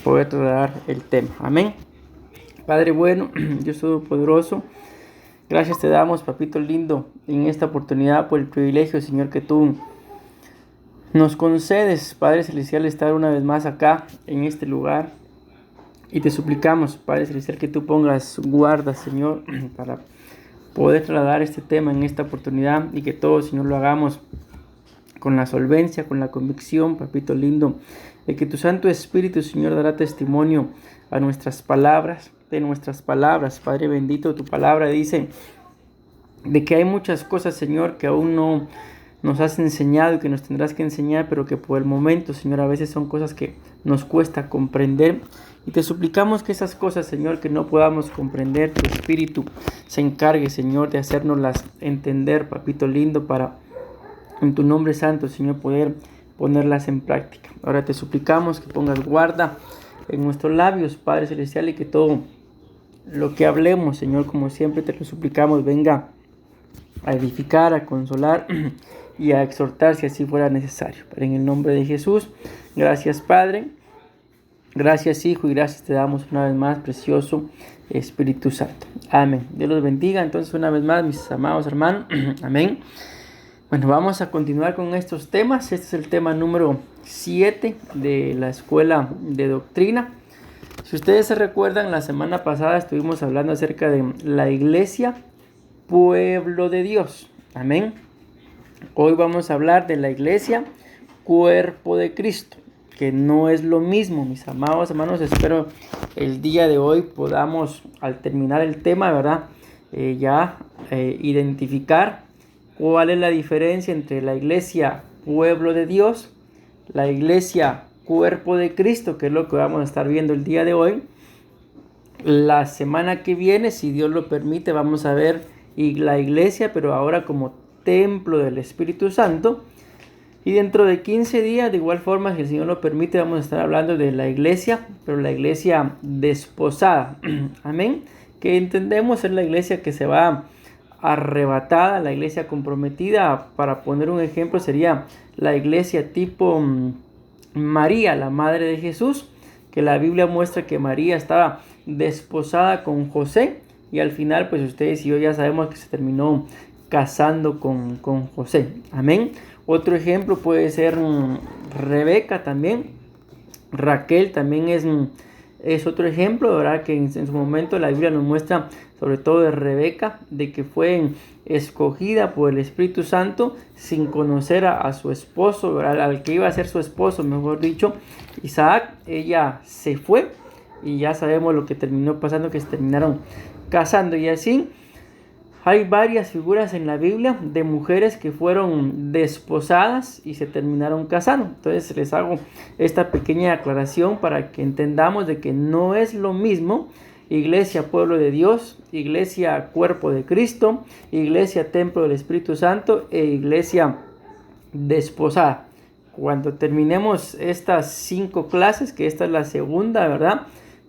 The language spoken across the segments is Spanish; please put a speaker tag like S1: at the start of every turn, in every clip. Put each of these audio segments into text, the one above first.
S1: poder trasladar el tema. Amén. Padre bueno, Dios Todopoderoso, gracias te damos, papito lindo, en esta oportunidad por el privilegio, Señor, que tú nos concedes, Padre Celestial, estar una vez más acá, en este lugar. Y te suplicamos, Padre Celestial, que tú pongas guarda, Señor, para poder trasladar este tema en esta oportunidad y que todos, Señor, lo hagamos con la solvencia, con la convicción, papito lindo, de que tu Santo Espíritu, Señor, dará testimonio a nuestras palabras, de nuestras palabras. Padre bendito, tu palabra dice de que hay muchas cosas, Señor, que aún no nos has enseñado y que nos tendrás que enseñar, pero que por el momento, Señor, a veces son cosas que nos cuesta comprender. Y te suplicamos que esas cosas, Señor, que no podamos comprender, tu Espíritu se encargue, Señor, de hacernoslas entender, papito lindo, para en tu nombre santo, Señor, poder ponerlas en práctica. Ahora te suplicamos que pongas guarda en nuestros labios, Padre Celestial, y que todo lo que hablemos, Señor, como siempre te lo suplicamos, venga a edificar, a consolar y a exhortar si así fuera necesario. Pero en el nombre de Jesús, gracias Padre, gracias Hijo y gracias te damos una vez más, precioso Espíritu Santo. Amén. Dios los bendiga entonces una vez más, mis amados hermanos. Amén. Bueno, vamos a continuar con estos temas. Este es el tema número 7 de la Escuela de Doctrina. Si ustedes se recuerdan, la semana pasada estuvimos hablando acerca de la iglesia, pueblo de Dios. Amén. Hoy vamos a hablar de la iglesia, cuerpo de Cristo, que no es lo mismo, mis amados hermanos. Espero el día de hoy podamos, al terminar el tema, ¿verdad? Identificar cuál es la diferencia entre la iglesia, pueblo de Dios, la iglesia, cuerpo de Cristo, que es lo que vamos a estar viendo el día de hoy. La semana que viene, si Dios lo permite, vamos a ver la iglesia, pero ahora como templo del Espíritu Santo. Y dentro de 15 días, de igual forma, si el Señor lo permite, vamos a estar hablando de la iglesia, pero la iglesia desposada. Amén. Que entendemos es la iglesia que se va arrebatada, la iglesia comprometida. Para poner un ejemplo, sería la iglesia tipo María, la madre de Jesús, que la Biblia muestra que María estaba desposada con José y al final, pues ustedes y yo ya sabemos que se terminó casando con José. Amén. Otro ejemplo puede ser Rebeca también. Raquel también es otro ejemplo, ¿verdad? Que en su momento la Biblia nos muestra, sobre todo de Rebeca, de que fue escogida por el Espíritu Santo sin conocer a su esposo, ¿verdad? Al que iba a ser su esposo, mejor dicho, Isaac. Ella se fue y ya sabemos lo que terminó pasando, que se terminaron casando. Y así hay varias figuras en la Biblia de mujeres que fueron desposadas y se terminaron casando. Entonces les hago esta pequeña aclaración para que entendamos de que no es lo mismo iglesia, pueblo de Dios, iglesia, cuerpo de Cristo, iglesia, templo del Espíritu Santo e iglesia desposada. Cuando terminemos estas 5 clases, que esta es la segunda, ¿verdad?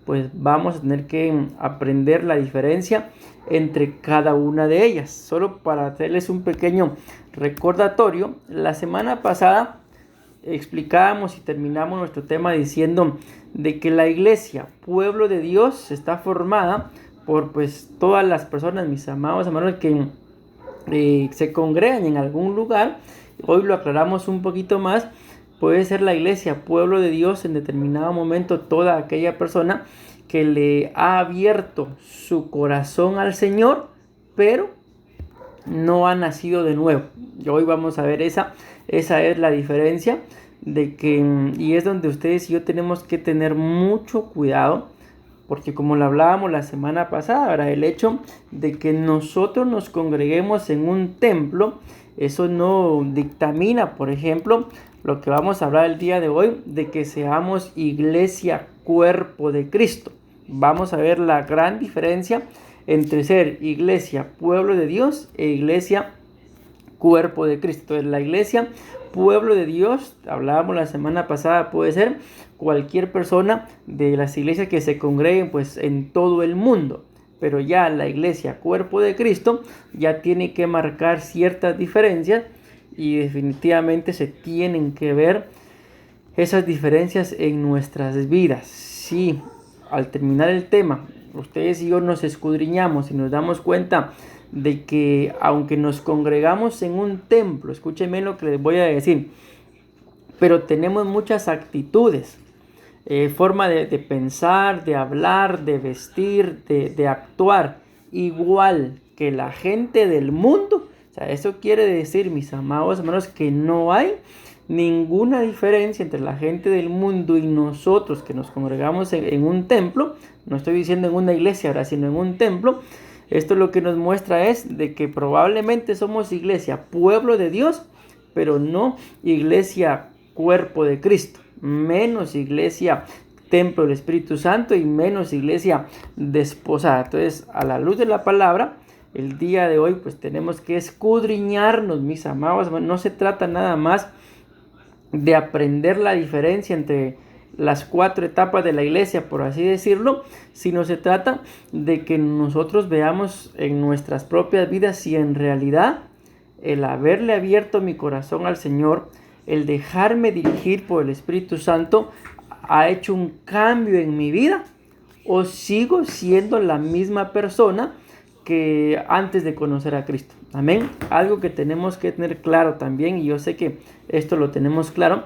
S1: Pues vamos a tener que aprender la diferencia entre cada una de ellas. Solo para hacerles un pequeño recordatorio, la semana pasada explicábamos y terminamos nuestro tema diciendo de que la iglesia, pueblo de Dios, está formada por pues todas las personas, mis amados hermanos, que se congregan en algún lugar. Hoy lo aclaramos un poquito más. Puede ser la iglesia, pueblo de Dios, en determinado momento toda aquella persona que le ha abierto su corazón al Señor, pero no ha nacido de nuevo. Y hoy vamos a ver esa es la diferencia y es donde ustedes y yo tenemos que tener mucho cuidado, porque como lo hablábamos la semana pasada, ¿verdad? El hecho de que nosotros nos congreguemos en un templo, eso no dictamina, por ejemplo, lo que vamos a hablar el día de hoy, de que seamos iglesia, cuerpo de Cristo. Vamos a ver la gran diferencia entre ser iglesia, pueblo de Dios, e iglesia, cuerpo de Cristo. Entonces, la iglesia, pueblo de Dios, hablábamos la semana pasada, puede ser cualquier persona de las iglesias que se congreguen pues en todo el mundo. Pero ya la iglesia, cuerpo de Cristo, ya tiene que marcar ciertas diferencias y definitivamente se tienen que ver esas diferencias en nuestras vidas. si al terminar el tema, ustedes y yo nos escudriñamos y nos damos cuenta de que aunque nos congregamos en un templo, escúchenme lo que les voy a decir, pero tenemos muchas actitudes, forma de pensar, de hablar, de vestir, de actuar igual que la gente del mundo. O sea, eso quiere decir, mis amados hermanos, que no hay ninguna diferencia entre la gente del mundo y nosotros que nos congregamos en un templo. No estoy diciendo en una iglesia ahora, sino en un templo. Esto lo que nos muestra es de que probablemente somos iglesia, pueblo de Dios, pero no iglesia, cuerpo de Cristo, menos iglesia, templo del Espíritu Santo y menos iglesia desposada. Entonces, a la luz de la palabra, el día de hoy pues tenemos que escudriñarnos, mis amados. No se trata nada más de aprender la diferencia entre las 4 etapas de la iglesia, por así decirlo, sino se trata de que nosotros veamos en nuestras propias vidas si en realidad el haberle abierto mi corazón al Señor, el dejarme dirigir por el Espíritu Santo, ha hecho un cambio en mi vida, o sigo siendo la misma persona que antes de conocer a Cristo. Amén. Algo que tenemos que tener claro también, y yo sé que esto lo tenemos claro,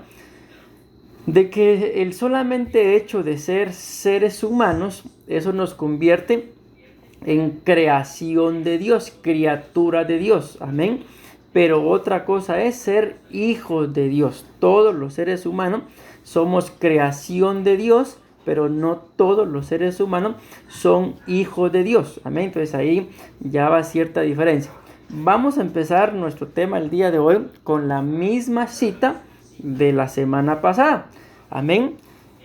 S1: de que el solamente hecho de ser seres humanos, eso nos convierte en creación de Dios, criatura de Dios. Amén. Pero otra cosa es ser hijos de Dios. Todos los seres humanos somos creación de Dios, pero no todos los seres humanos son hijos de Dios. Amén. Entonces ahí ya va cierta diferencia. Vamos a empezar nuestro tema el día de hoy con la misma cita de la semana pasada. Amén.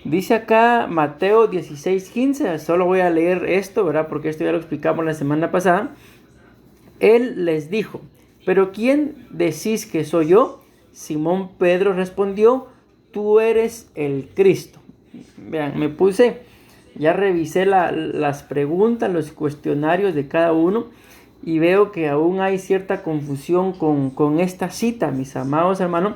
S1: Dice acá Mateo 16:15. Solo voy a leer esto, ¿verdad? Porque esto ya lo explicamos la semana pasada. Él les dijo: ¿pero quién decís que soy yo? Simón Pedro respondió: tú eres el Cristo. Vean, ya revisé las preguntas, los cuestionarios de cada uno, y veo que aún hay cierta confusión con esta cita, mis amados hermanos.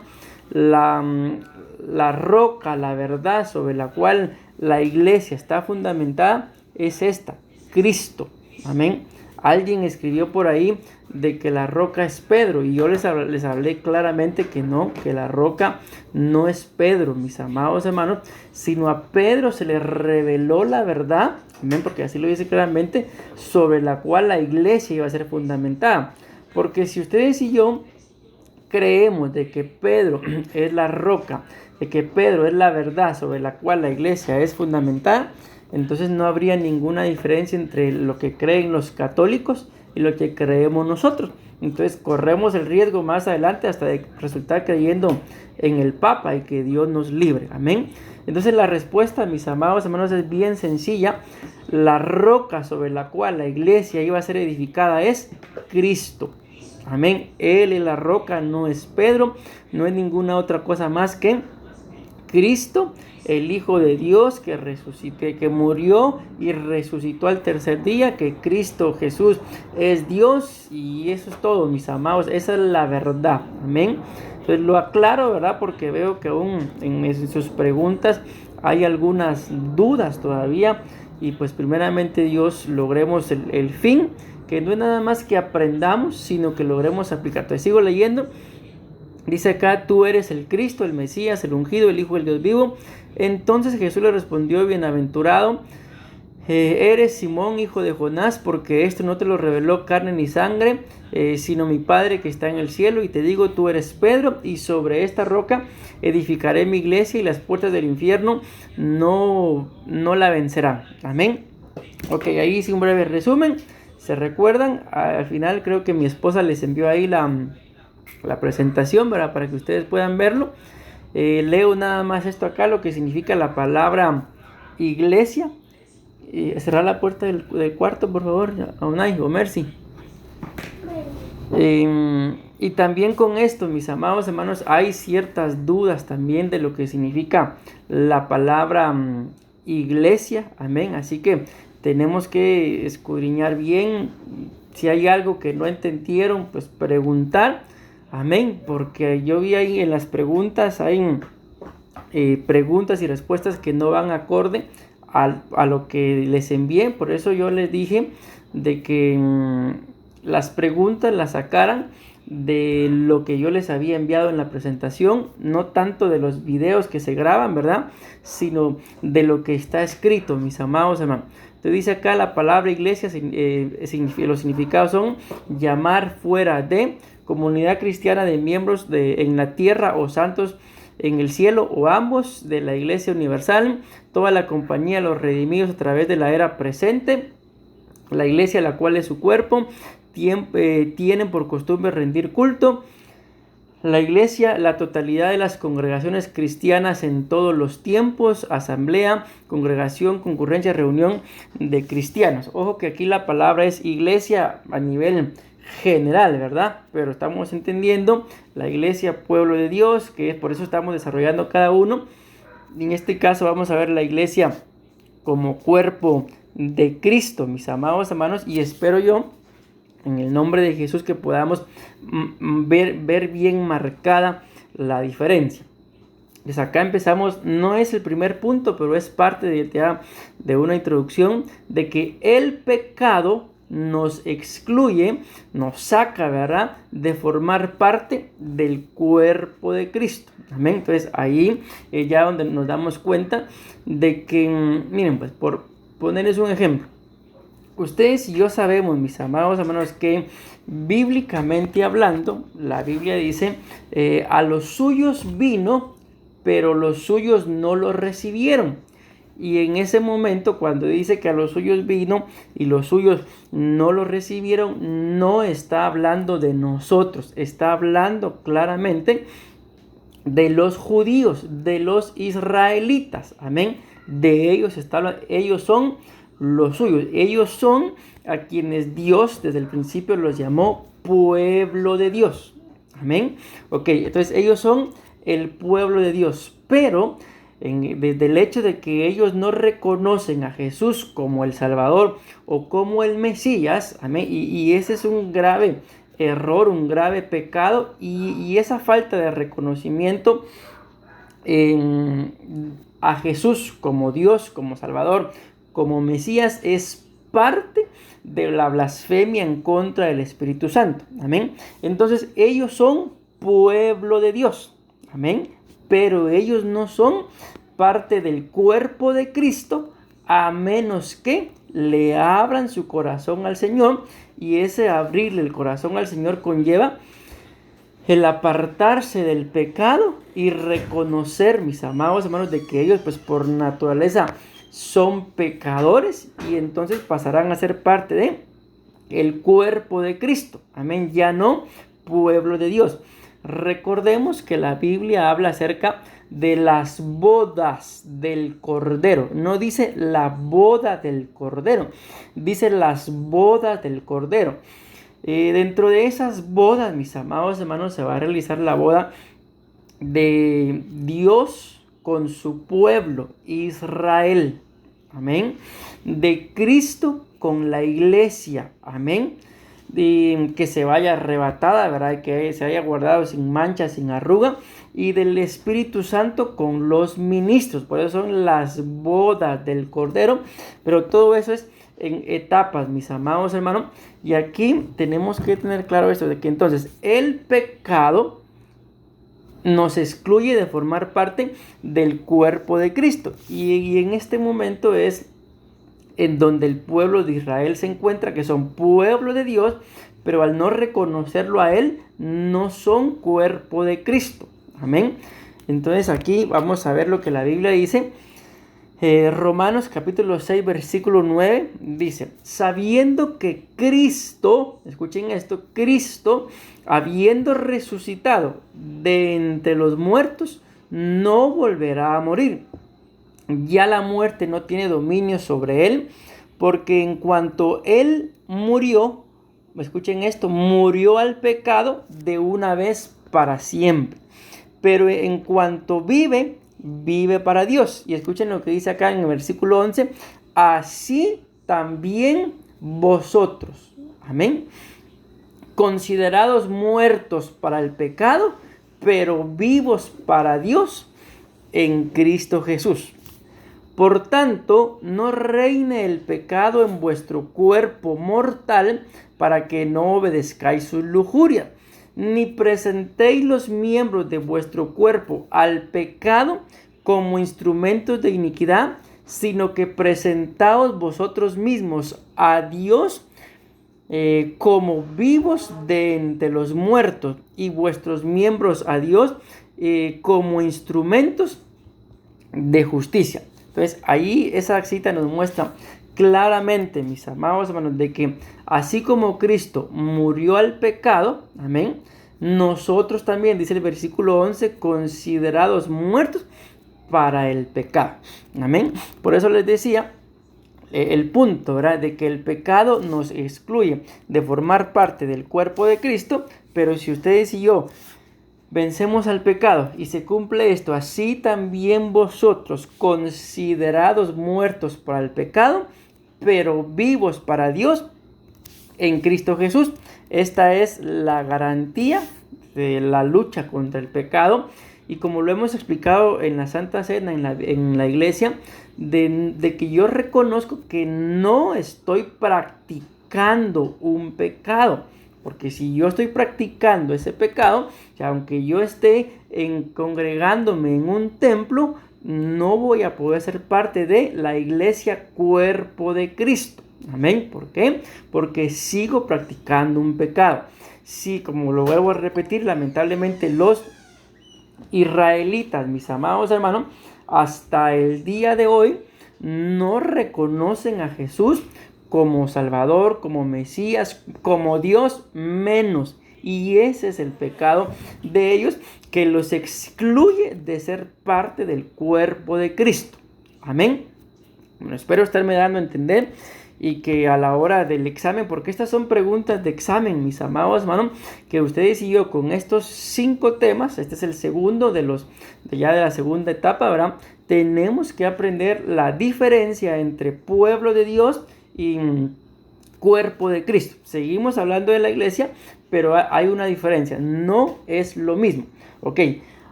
S1: La roca, la verdad sobre la cual la iglesia está fundamentada es esta, Cristo. Amén. Alguien escribió por ahí de que la roca es Pedro, y yo les hablé claramente que no, que la roca no es Pedro, mis amados hermanos, sino a Pedro se le reveló la verdad, amén, porque así lo dice claramente, sobre la cual la iglesia iba a ser fundamentada. Porque si ustedes y yo creemos de que Pedro es la roca, de que Pedro es la verdad sobre la cual la iglesia es fundamentada, entonces no habría ninguna diferencia entre lo que creen los católicos y lo que creemos nosotros. Entonces corremos el riesgo más adelante hasta de resultar creyendo en el Papa, y que Dios nos libre. Amén. Entonces la respuesta, mis amados hermanos, es bien sencilla. La roca sobre la cual la iglesia iba a ser edificada es Cristo. Amén. Él es la roca, no es Pedro, no es ninguna otra cosa más que Cristo, el Hijo de Dios que resucitó, que murió y resucitó al tercer día, que Cristo Jesús es Dios, y eso es todo, mis amados. Esa es la verdad. Amén. Entonces lo aclaro, ¿verdad? Porque veo que aún en sus preguntas hay algunas dudas todavía, y pues primeramente Dios logremos el fin, que no es nada más que aprendamos, sino que logremos aplicar. Entonces sigo leyendo. Dice acá: tú eres el Cristo, el Mesías, el ungido, el Hijo del Dios vivo. Entonces Jesús le respondió: bienaventurado eres Simón, hijo de Jonás, porque esto no te lo reveló carne ni sangre, sino mi Padre que está en el cielo. Y te digo, tú eres Pedro, y sobre esta roca edificaré mi iglesia, y las puertas del infierno no la vencerán. Amén. Ok, ahí hice un breve resumen. ¿Se recuerdan? Al final creo que mi esposa les envió ahí la presentación, ¿verdad? Para que ustedes puedan verlo. Leo nada más esto acá, lo que significa la palabra iglesia. Cerrar la puerta del cuarto, por favor, Aunay o Mercy. Y también con esto, mis amados hermanos, hay ciertas dudas también de lo que significa la palabra iglesia. Amén. Así que tenemos que escudriñar bien. Si hay algo que no entendieron, pues preguntar. Amén. Porque yo vi ahí en las preguntas, hay preguntas y respuestas que no van acorde a lo que les envié. Por eso yo les dije de que las preguntas las sacaran de lo que yo les había enviado en la presentación, no tanto de los videos que se graban, ¿verdad? Sino de lo que está escrito, mis amados hermanos. Entonces dice acá la palabra iglesia, los significados son llamar fuera de, comunidad cristiana de miembros en la tierra o santos en el cielo, o ambos, de la iglesia universal, toda la compañía de los redimidos a través de la era presente, la iglesia, la cual es su cuerpo, tienen por costumbre rendir culto. La iglesia, la totalidad de las congregaciones cristianas en todos los tiempos, asamblea, congregación, concurrencia, reunión de cristianos. Ojo que aquí la palabra es iglesia a nivel general, ¿verdad? Pero estamos entendiendo la iglesia, pueblo de Dios, que es por eso estamos desarrollando cada uno. En este caso vamos a ver la iglesia como cuerpo de Cristo, mis amados hermanos, y espero yo, en el nombre de Jesús, que podamos ver bien marcada la diferencia. Pues acá empezamos, no es el primer punto, pero es parte de una introducción de que el pecado nos excluye, nos saca, ¿verdad?, de formar parte del cuerpo de Cristo. Amén. Entonces ahí ya donde nos damos cuenta de que, miren, pues por ponerles un ejemplo, ustedes y yo sabemos, mis amados hermanos, que bíblicamente hablando, la Biblia dice, a los suyos vino, pero los suyos no lo recibieron. Y en ese momento, cuando dice que a los suyos vino y los suyos no lo recibieron, no está hablando de nosotros, está hablando claramente de los judíos, de los israelitas. Amén. De ellos está hablando, ellos son los suyos, ellos son a quienes Dios desde el principio los llamó pueblo de Dios. Amén. Ok, entonces ellos son el pueblo de Dios, pero desde el hecho de que ellos no reconocen a Jesús como el Salvador o como el Mesías, amén, y ese es un grave error, un grave pecado, y esa falta de reconocimiento a Jesús como Dios, como Salvador, como Mesías, es parte de la blasfemia en contra del Espíritu Santo. Amén. Entonces ellos son pueblo de Dios. Amén. Pero ellos no son parte del cuerpo de Cristo a menos que le abran su corazón al Señor. Y ese abrirle el corazón al Señor conlleva el apartarse del pecado y reconocer, mis amados hermanos, de que ellos pues por naturaleza son pecadores, y entonces pasarán a ser parte de el cuerpo de Cristo. Amén. Ya no pueblo de Dios. Recordemos que la Biblia habla acerca de las bodas del Cordero. No dice la boda del Cordero, dice las bodas del Cordero. Dentro de esas bodas, mis amados hermanos, se va a realizar la boda de Dios con su pueblo Israel. Amén. De Cristo con la iglesia. Amén. Que se vaya arrebatada, ¿verdad? Que se haya guardado sin mancha, sin arruga. Y del Espíritu Santo con los ministros. Por eso son las bodas del Cordero. Pero todo eso es en etapas, mis amados hermanos. Y aquí tenemos que tener claro esto, de que entonces el pecado nos excluye de formar parte del cuerpo de Cristo. Y en este momento es en donde el pueblo de Israel se encuentra, que son pueblo de Dios, pero al no reconocerlo a Él, no son cuerpo de Cristo. Amén. Entonces aquí vamos a ver lo que la Biblia dice. Romanos capítulo 6 versículo 9 dice: sabiendo que Cristo, escuchen esto, Cristo, habiendo resucitado de entre los muertos, no volverá a morir. Ya la muerte no tiene dominio sobre él, porque en cuanto él murió, escuchen esto, murió al pecado de una vez para siempre. Pero en cuanto vive, vive para Dios. Y escuchen lo que dice acá en el versículo 11: así también vosotros, amén, considerados muertos para el pecado, pero vivos para Dios en Cristo Jesús. Por tanto, no reine el pecado en vuestro cuerpo mortal para que no obedezcáis su lujuria, ni presentéis los miembros de vuestro cuerpo al pecado como instrumentos de iniquidad, sino que presentaos vosotros mismos a Dios como vivos de entre los muertos, y vuestros miembros a Dios como instrumentos de justicia. Entonces ahí esa cita nos muestra claramente, mis amados hermanos, de que así como Cristo murió al pecado, amén, nosotros también, dice el versículo 11, considerados muertos para el pecado, amén. Por eso les decía el punto, ¿verdad?, de que el pecado nos excluye de formar parte del cuerpo de Cristo, pero si ustedes y yo vencemos al pecado y se cumple esto, así también vosotros, considerados muertos para el pecado, pero vivos para Dios en Cristo Jesús. Esta es la garantía de la lucha contra el pecado, y como lo hemos explicado en la Santa Cena, en la iglesia, de que yo reconozco que no estoy practicando un pecado. Porque si yo estoy practicando ese pecado, aunque yo esté congregándome en un templo, no voy a poder ser parte de la iglesia cuerpo de Cristo. Amén. ¿Por qué? Porque sigo practicando un pecado. Sí, como lo vuelvo a repetir, lamentablemente los israelitas, mis amados hermanos, hasta el día de hoy no reconocen a Jesús como Salvador, como Mesías, como Dios, menos. Y ese es el pecado de ellos, que los excluye de ser parte del cuerpo de Cristo. Amén. Bueno, espero estarme dando a entender, y que a la hora del examen, porque estas son preguntas de examen, mis amados hermanos, que ustedes y yo con estos 5 temas, este es el segundo de la segunda etapa, ¿verdad? Tenemos que aprender la diferencia entre pueblo de Dios y cuerpo de Cristo. Seguimos hablando de la iglesia, pero hay una diferencia, no es lo mismo. Ok,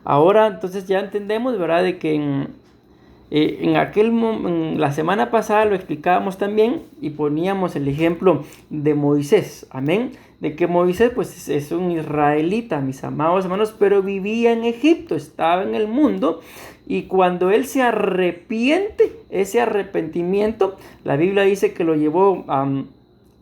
S1: ahora entonces ya entendemos, ¿verdad?, de que en la semana pasada lo explicábamos también y poníamos el ejemplo de Moisés, amén, de que Moisés pues es un israelita, mis amados hermanos, pero vivía en Egipto, estaba en el mundo, y cuando él se arrepiente, ese arrepentimiento, la Biblia dice que lo llevó a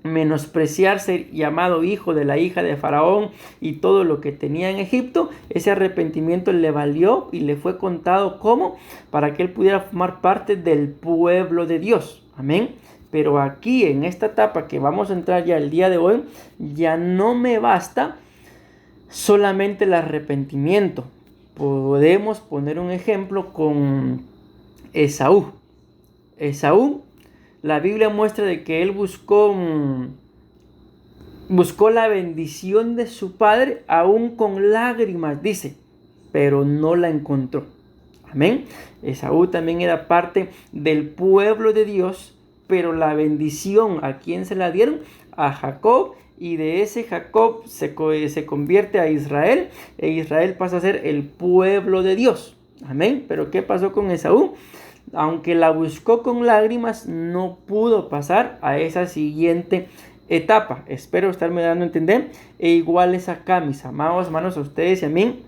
S1: menospreciar ser llamado hijo de la hija de Faraón y todo lo que tenía en Egipto. Ese arrepentimiento le valió y le fue contado como para que él pudiera formar parte del pueblo de Dios. Amén. Pero aquí en esta etapa que vamos a entrar ya el día de hoy, ya no me basta solamente el arrepentimiento. Podemos poner un ejemplo con Esaú. La Biblia muestra de que él buscó la bendición de su padre, aún con lágrimas, dice, pero no la encontró. Amén. Esaú también era parte del pueblo de Dios, pero la bendición, ¿a quién se la dieron? A Jacob, y de ese Jacob se convierte a Israel, e Israel pasa a ser el pueblo de Dios. Amén. Pero ¿qué pasó con Esaú? Aunque la buscó con lágrimas, no pudo pasar a esa siguiente etapa. Espero estarme dando a entender. E igual es acá, mis amados hermanos, a ustedes y a mí.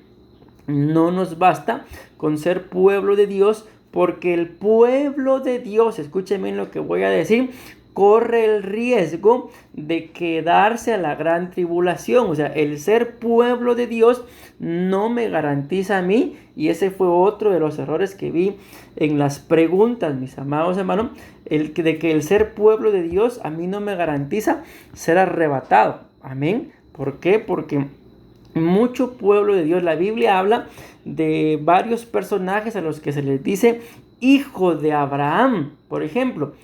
S1: No nos basta con ser pueblo de Dios, porque el pueblo de Dios, escúchenme lo que voy a decir, corre el riesgo de quedarse a la gran tribulación. O sea, el ser pueblo de Dios no me garantiza a mí, y ese fue otro de los errores que vi en las preguntas, mis amados hermanos, de que el ser pueblo de Dios a mí no me garantiza ser arrebatado. Amén. ¿Por qué? Porque mucho pueblo de Dios, la Biblia habla de varios personajes a los que se les dice hijo de Abraham. Por ejemplo,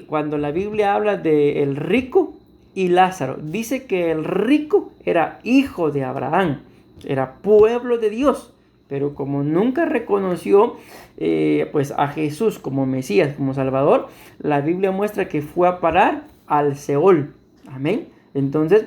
S1: cuando la Biblia habla de el rico y Lázaro, dice que el rico era hijo de Abraham, era pueblo de Dios, pero como nunca reconoció pues a Jesús como Mesías, como Salvador, la Biblia muestra que fue a parar al Seol. Amén. Entonces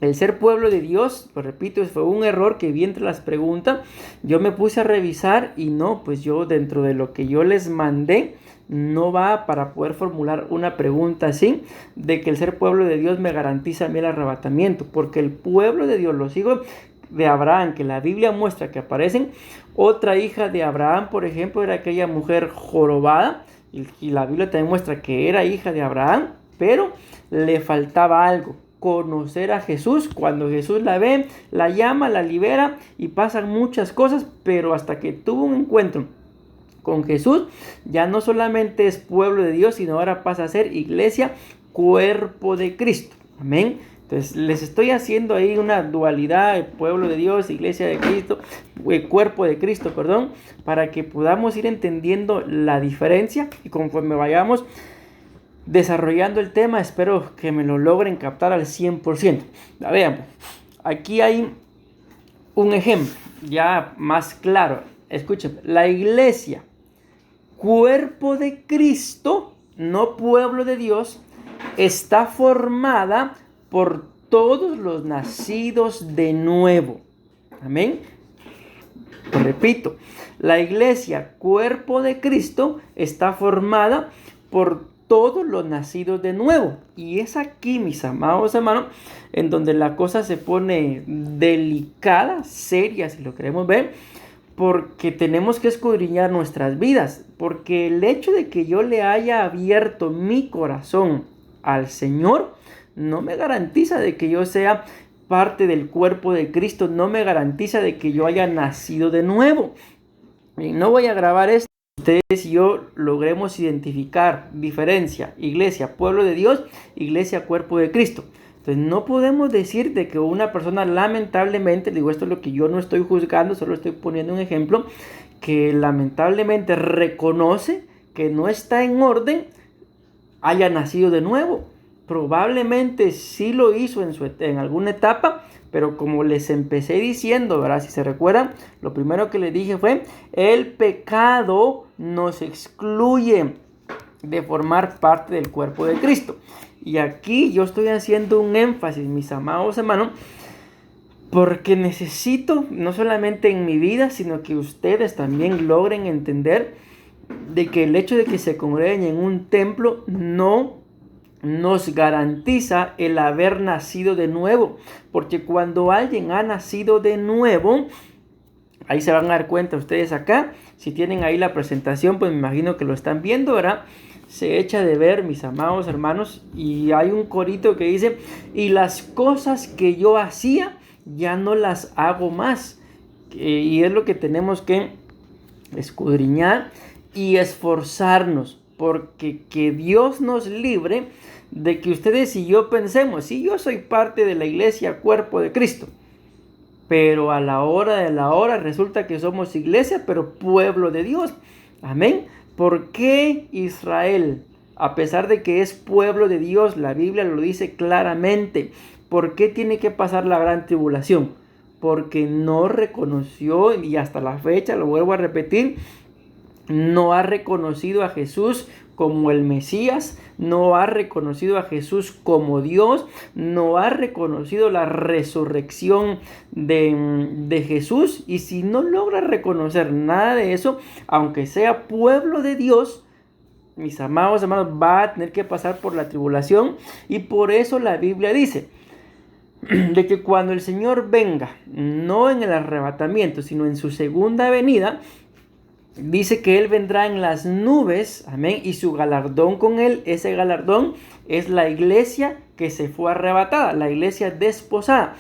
S1: El ser pueblo de Dios, lo repito, fue un error que vi entre las preguntas. Yo me puse a revisar y no, pues yo dentro de lo que yo les mandé, no va para poder formular una pregunta así, de que el ser pueblo de Dios me garantiza a mí el arrebatamiento, porque el pueblo de Dios, los hijos de Abraham, que la Biblia muestra que aparecen, otra hija de Abraham, por ejemplo, era aquella mujer jorobada, y la Biblia también muestra que era hija de Abraham, pero le faltaba algo: conocer a Jesús. Cuando Jesús la ve, la llama, la libera y pasan muchas cosas, pero hasta que tuvo un encuentro con Jesús, ya no solamente es pueblo de Dios, sino ahora pasa a ser iglesia, cuerpo de Cristo. Amén. Entonces les estoy haciendo ahí una dualidad: pueblo de Dios, iglesia de Cristo, cuerpo de Cristo, perdón, para que podamos ir entendiendo la diferencia, y conforme vayamos desarrollando el tema, espero que me lo logren captar al 100%. Veamos, aquí hay un ejemplo ya más claro. Escuchen, la iglesia, cuerpo de Cristo, no pueblo de Dios, está formada por todos los nacidos de nuevo. Amén. Repito, la iglesia, cuerpo de Cristo, está formada por todos los nacidos de nuevo. Y es aquí, mis amados hermanos, en donde la cosa se pone delicada, seria, si lo queremos ver, porque tenemos que escudriñar nuestras vidas. Porque el hecho de que yo le haya abierto mi corazón al Señor no me garantiza de que yo sea parte del cuerpo de Cristo, no me garantiza de que yo haya nacido de nuevo. Y no voy a grabar esto. Ustedes y yo logremos identificar diferencia: iglesia, pueblo de Dios, iglesia, cuerpo de Cristo. Entonces no podemos decir de que una persona, lamentablemente, digo, esto es lo que yo no estoy juzgando, solo estoy poniendo un ejemplo, que lamentablemente reconoce que no está en orden, haya nacido de nuevo. Probablemente sí lo hizo en alguna etapa, pero como les empecé diciendo, ¿verdad? Si se recuerdan, lo primero que les dije fue: el pecado nos excluye de formar parte del cuerpo de Cristo. Y aquí yo estoy haciendo un énfasis, mis amados hermanos, porque necesito, no solamente en mi vida, sino que ustedes también logren entender de que el hecho de que se congreguen en un templo no nos garantiza el haber nacido de nuevo. Porque cuando alguien ha nacido de nuevo, ahí se van a dar cuenta ustedes acá, si tienen ahí la presentación, pues me imagino que lo están viendo, ¿verdad? Se echa de ver, mis amados hermanos, y hay un corito que dice: y las cosas que yo hacía ya no las hago más. Y es lo que tenemos que escudriñar y esforzarnos, porque que Dios nos libre de que ustedes y yo pensemos: sí, yo soy parte de la iglesia, cuerpo de Cristo, pero a la hora de la hora resulta que somos iglesia, pero pueblo de Dios. Amén. ¿Por qué Israel, a pesar de que es pueblo de Dios, la Biblia lo dice claramente, por qué tiene que pasar la gran tribulación? Porque no reconoció, y hasta la fecha, lo vuelvo a repetir, no ha reconocido a Jesús como el Mesías, no ha reconocido a Jesús como Dios, no ha reconocido la resurrección de Jesús. Y si no logra reconocer nada de eso, aunque sea pueblo de Dios, mis amados hermanos, va a tener que pasar por la tribulación. Y por eso la Biblia dice de que cuando el Señor venga, no en el arrebatamiento, sino en su segunda venida, dice que Él vendrá en las nubes, amén, y su galardón con Él. Ese galardón es la iglesia que se fue arrebatada, la iglesia desposada.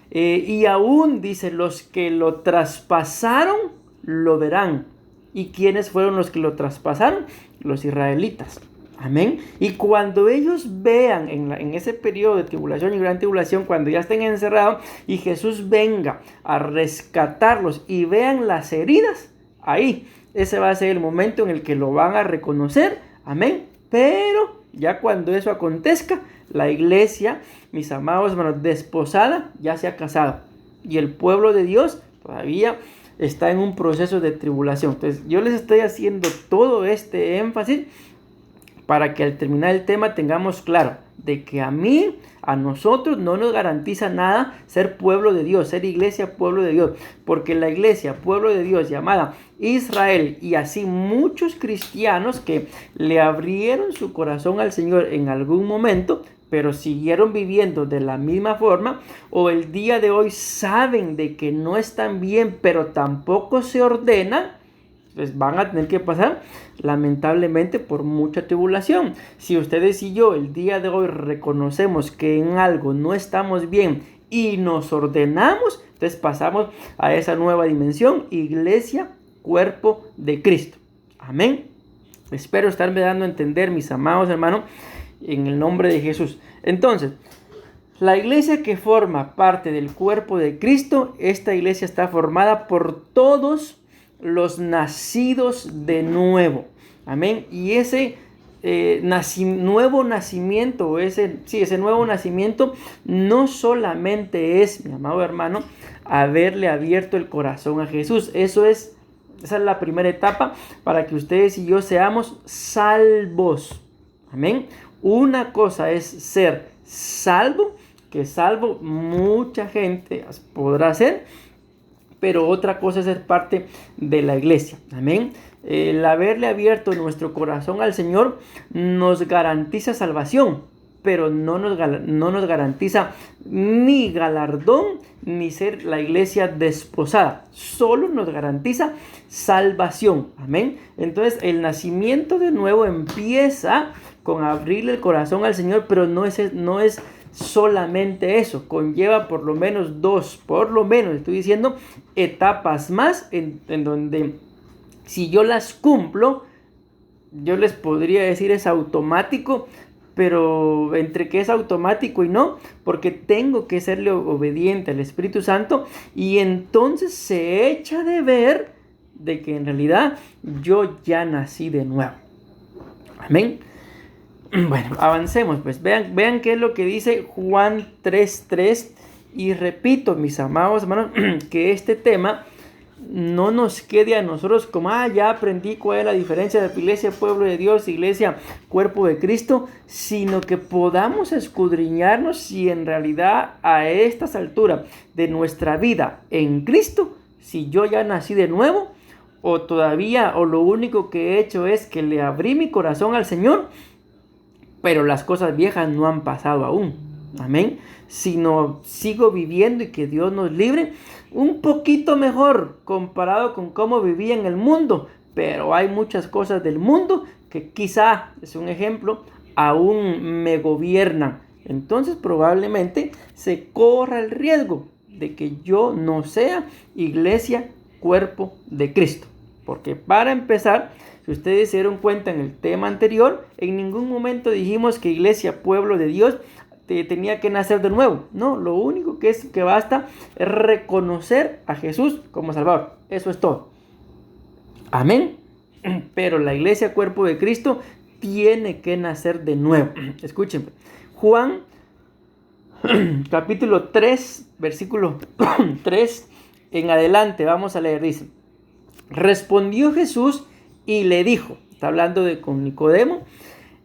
S1: Y aún dice: los que lo traspasaron lo verán. ¿Y quiénes fueron los que lo traspasaron? Los israelitas. Amén. Y cuando ellos vean en ese periodo de tribulación y gran tribulación, cuando ya estén encerrados y Jesús venga a rescatarlos y vean las heridas, ahí, ese va a ser el momento en el que lo van a reconocer. Amén. Pero ya cuando eso acontezca, la iglesia, mis amados hermanos, desposada, ya se ha casado. Y el pueblo de Dios todavía está en un proceso de tribulación. Entonces yo les estoy haciendo todo este énfasis para que al terminar el tema tengamos claro: de que a nosotros no nos garantiza nada ser pueblo de Dios, ser iglesia, pueblo de Dios, porque la iglesia, pueblo de Dios, llamada Israel, y así muchos cristianos que le abrieron su corazón al Señor en algún momento, pero siguieron viviendo de la misma forma, o el día de hoy saben de que no están bien, pero tampoco se ordenan, pues van a tener que pasar lamentablemente por mucha tribulación. Si ustedes y yo el día de hoy reconocemos que en algo no estamos bien y nos ordenamos, entonces pasamos a esa nueva dimensión, iglesia, cuerpo de Cristo. Amén. Espero estarme dando a entender, mis amados hermanos, en el nombre de Jesús. Entonces, la iglesia que forma parte del cuerpo de Cristo, esta iglesia está formada por todos los nacidos de nuevo. Amén. Y ese nuevo nacimiento, ese nuevo nacimiento no solamente es, mi amado hermano, haberle abierto el corazón a Jesús. Esa es la primera etapa para que ustedes y yo seamos salvos. Amén. Una cosa es ser salvo, que salvo mucha gente podrá ser, pero otra cosa es ser parte de la iglesia. Amén. El haberle abierto nuestro corazón al Señor nos garantiza salvación, pero no nos garantiza ni galardón ni ser la iglesia desposada. Solo nos garantiza salvación. Amén. Entonces el nacimiento de nuevo empieza con abrirle el corazón al Señor, pero no es solamente eso, conlleva por lo menos estoy diciendo, etapas más en donde si yo las cumplo, yo les podría decir es automático, pero entre que es automático y no, porque tengo que serle obediente al Espíritu Santo, y entonces se echa de ver de que en realidad yo ya nací de nuevo. Amén. Bueno, avancemos, pues vean qué es lo que dice Juan 3:3, y repito, mis amados hermanos, que este tema no nos quede a nosotros como, ya aprendí cuál es la diferencia de iglesia, pueblo de Dios, iglesia, cuerpo de Cristo, sino que podamos escudriñarnos si en realidad a estas alturas de nuestra vida en Cristo, si yo ya nací de nuevo, o todavía, o lo único que he hecho es que le abrí mi corazón al Señor, pero las cosas viejas no han pasado aún. Amén. Sino sigo viviendo, y que Dios nos libre, un poquito mejor comparado con cómo vivía en el mundo. Pero hay muchas cosas del mundo que quizá, es un ejemplo, aún me gobiernan. Entonces probablemente se corra el riesgo de que yo no sea iglesia, cuerpo de Cristo. Porque para empezar, si ustedes se dieron cuenta en el tema anterior, en ningún momento dijimos que iglesia, pueblo de Dios, tenía que nacer de nuevo. No, lo único que basta es reconocer a Jesús como Salvador. Eso es todo. Amén. Pero la iglesia, cuerpo de Cristo, tiene que nacer de nuevo. Escuchen. Juan, capítulo 3, versículo 3 en adelante. Vamos a leer, dice. Respondió Jesús y le dijo, está hablando con Nicodemo,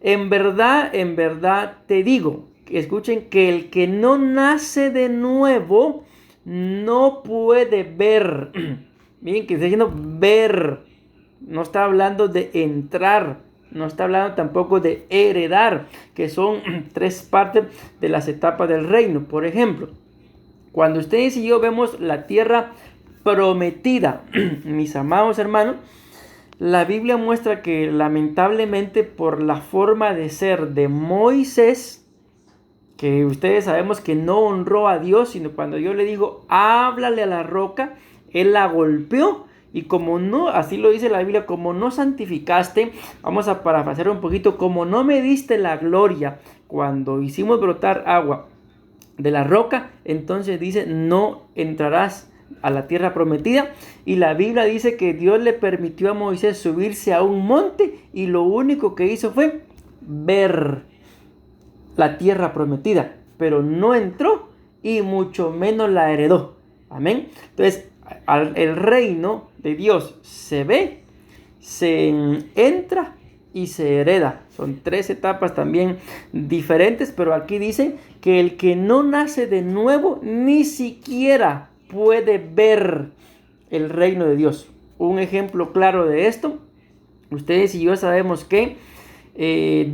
S1: en verdad te digo, escuchen, que el que no nace de nuevo no puede ver. Miren que está diciendo ver, no está hablando de entrar, no está hablando tampoco de heredar, que son tres partes de las etapas del reino. Por ejemplo, cuando ustedes y yo vemos la tierra prometida, mis amados hermanos, la Biblia muestra que lamentablemente por la forma de ser de Moisés, que ustedes sabemos que no honró a Dios, sino cuando yo le digo, háblale a la roca, él la golpeó, y como no, así lo dice la Biblia, como no santificaste, vamos a parafrasear un poquito, como no me diste la gloria cuando hicimos brotar agua de la roca, entonces dice, no entrarás a la tierra prometida. Y la Biblia dice que Dios le permitió a Moisés subirse a un monte, y lo único que hizo fue ver la tierra prometida, pero no entró y mucho menos la heredó. Amén. Entonces el reino de Dios se ve, se entra, y se hereda. Son 3 etapas también diferentes, pero aquí dice que el que no nace de nuevo ni siquiera puede ver el reino de Dios. Un ejemplo claro de esto, ustedes y yo sabemos que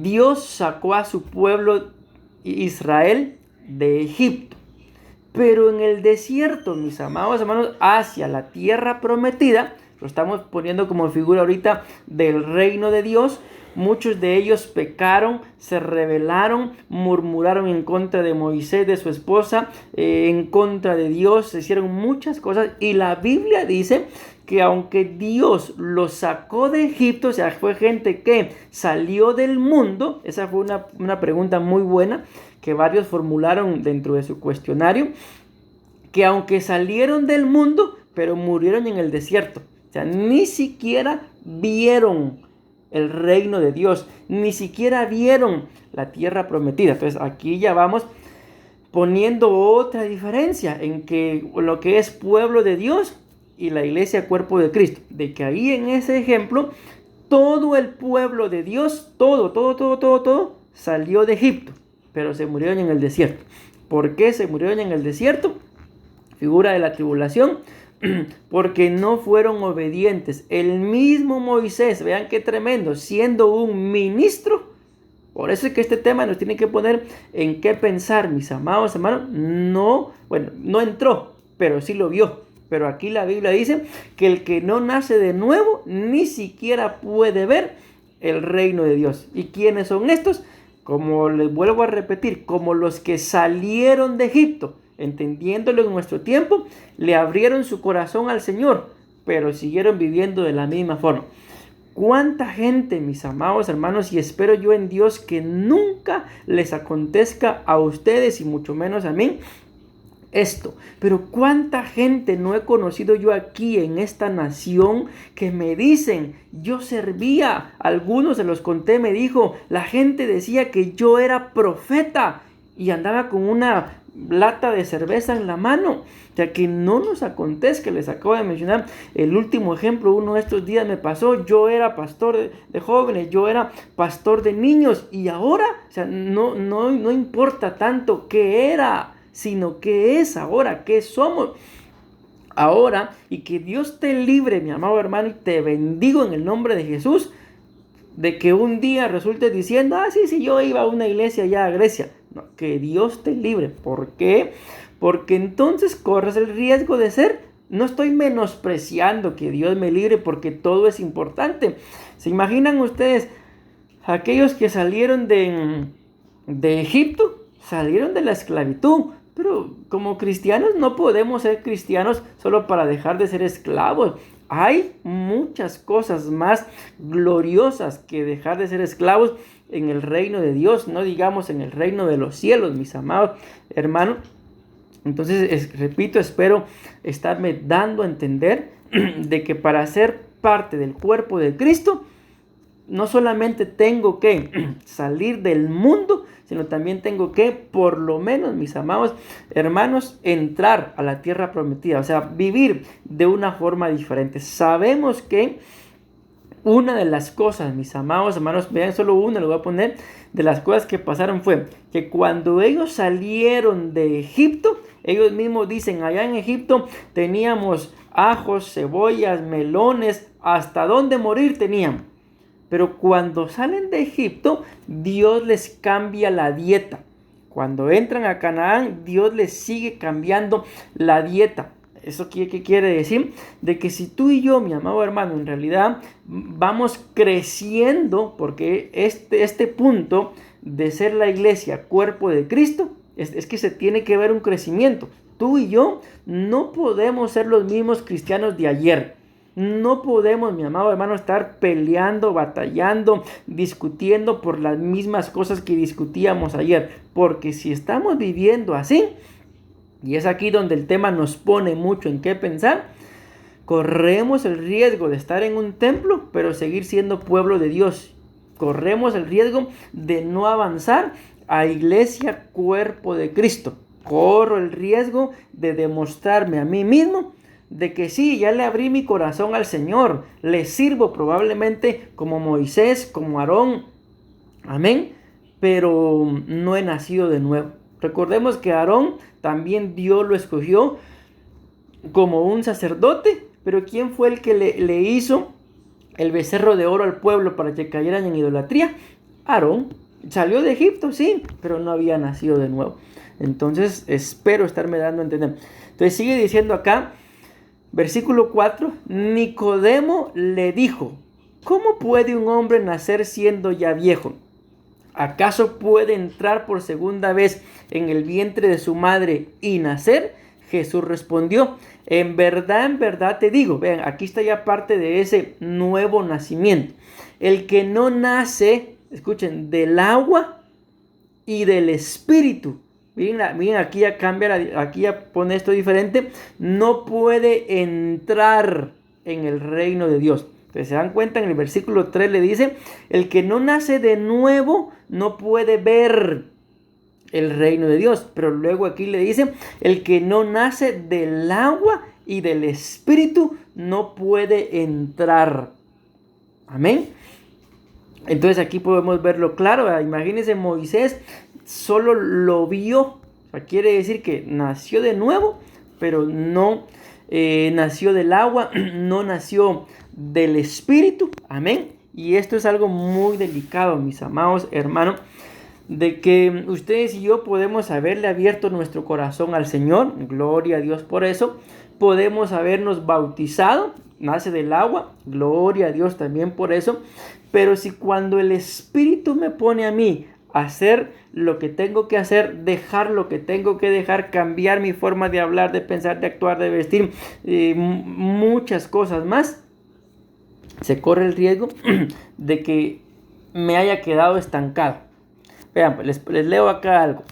S1: Dios sacó a su pueblo Israel de Egipto, pero en el desierto, mis amados hermanos, hacia la tierra prometida, lo estamos poniendo como figura ahorita del reino de Dios. Muchos de ellos pecaron, se rebelaron, murmuraron en contra de Moisés, de su esposa, en contra de Dios, se hicieron muchas cosas. Y la Biblia dice que aunque Dios los sacó de Egipto, o sea, fue gente que salió del mundo. Esa fue una pregunta muy buena que varios formularon dentro de su cuestionario, que aunque salieron del mundo, pero murieron en el desierto. O sea, ni siquiera vieron el reino de Dios, ni siquiera vieron la tierra prometida. Entonces aquí ya vamos poniendo otra diferencia en que lo que es pueblo de Dios y la iglesia cuerpo de Cristo, de que ahí en ese ejemplo todo el pueblo de Dios, todo salió de Egipto, pero se murieron en el desierto. ¿Por qué se murieron en el desierto? Figura de la tribulación, porque no fueron obedientes. El mismo Moisés, vean qué tremendo, siendo un ministro. Por eso es que este tema nos tiene que poner en qué pensar, mis amados hermanos. No entró, pero sí lo vio. Pero aquí la Biblia dice que el que no nace de nuevo ni siquiera puede ver el reino de Dios. ¿Y quiénes son estos? Como les vuelvo a repetir, como los que salieron de Egipto, entendiéndolo en nuestro tiempo, le abrieron su corazón al Señor, pero siguieron viviendo de la misma forma. ¿Cuánta gente, mis amados hermanos? Y espero yo en Dios que nunca les acontezca a ustedes y mucho menos a mí esto. Pero cuánta gente no he conocido yo aquí en esta nación que me dicen, yo servía, algunos se los conté, me dijo, la gente decía que yo era profeta y andaba con una lata de cerveza en la mano. O sea, que no nos acontezca. Les acabo de mencionar el último ejemplo, uno de estos días me pasó. Yo era pastor de jóvenes, yo era pastor de niños, y ahora, o sea, no importa tanto qué era, sino qué es ahora, qué somos ahora. Y que Dios te libre, mi amado hermano, y te bendigo en el nombre de Jesús, de que un día resultes diciendo, sí, yo iba a una iglesia allá a Grecia. No, que Dios te libre. ¿Por qué? Porque entonces corres el riesgo de ser, no estoy menospreciando que Dios me libre, porque todo es importante. ¿Se imaginan ustedes aquellos que salieron de Egipto? Salieron de la esclavitud. Pero como cristianos no podemos ser cristianos solo para dejar de ser esclavos. Hay muchas cosas más gloriosas que dejar de ser esclavos en el reino de Dios, no digamos en el reino de los cielos, mis amados hermanos. Entonces, repito, espero estarme dando a entender de que para ser parte del cuerpo de Cristo, no solamente tengo que salir del mundo, sino también tengo que, por lo menos, mis amados hermanos, entrar a la tierra prometida, o sea, vivir de una forma diferente. Sabemos que una de las cosas, mis amados hermanos, vean solo una, lo voy a poner, de las cosas que pasaron fue que cuando ellos salieron de Egipto, ellos mismos dicen, allá en Egipto teníamos ajos, cebollas, melones, hasta dónde morir tenían. Pero cuando salen de Egipto, Dios les cambia la dieta. Cuando entran a Canaán, Dios les sigue cambiando la dieta. ¿Eso qué quiere decir? De que si tú y yo, mi amado hermano, en realidad vamos creciendo, porque este punto de ser la iglesia, cuerpo de Cristo, es que se tiene que ver un crecimiento. Tú y yo no podemos ser los mismos cristianos de ayer. No podemos, mi amado hermano, estar peleando, batallando, discutiendo por las mismas cosas que discutíamos ayer. Porque si estamos viviendo así, y es aquí donde el tema nos pone mucho en qué pensar, corremos el riesgo de estar en un templo, pero seguir siendo pueblo de Dios. Corremos el riesgo de no avanzar a iglesia, cuerpo de Cristo. Corro el riesgo de demostrarme a mí mismo de que sí, ya le abrí mi corazón al Señor, le sirvo probablemente como Moisés, como Aarón, amén, pero no he nacido de nuevo. Recordemos que Aarón también Dios lo escogió como un sacerdote, pero ¿quién fue el que le hizo el becerro de oro al pueblo para que cayeran en idolatría? Aarón. Salió de Egipto, sí, pero no había nacido de nuevo. Entonces espero estarme dando a entender. Entonces sigue diciendo acá, versículo 4, Nicodemo le dijo, ¿cómo puede un hombre nacer siendo ya viejo? ¿Acaso puede entrar por segunda vez en el vientre de su madre y nacer? Jesús respondió, en verdad te digo, vean, aquí está ya parte de ese nuevo nacimiento. El que no nace, escuchen, del agua y del espíritu. Miren, aquí ya cambia, aquí ya pone esto diferente. No puede entrar en el reino de Dios. Entonces, se dan cuenta, en el versículo 3 le dice, el que no nace de nuevo no puede ver el reino de Dios. Pero luego aquí le dice, el que no nace del agua y del espíritu no puede entrar. Amén. Entonces aquí podemos verlo claro. Imagínense, Moisés solo lo vio. O sea, quiere decir que nació de nuevo, pero no nació del agua, no nació del espíritu. Amén. Y esto es algo muy delicado, mis amados hermanos, de que ustedes y yo podemos haberle abierto nuestro corazón al Señor. Gloria a Dios por eso. Podemos habernos bautizado. Nace del agua. Gloria a Dios también por eso. Pero si cuando el Espíritu me pone a mí a hacer lo que tengo que hacer, dejar lo que tengo que dejar, cambiar mi forma de hablar, de pensar, de actuar, de vestir, muchas cosas más, se corre el riesgo de que me haya quedado estancado. Vean, les leo acá algo.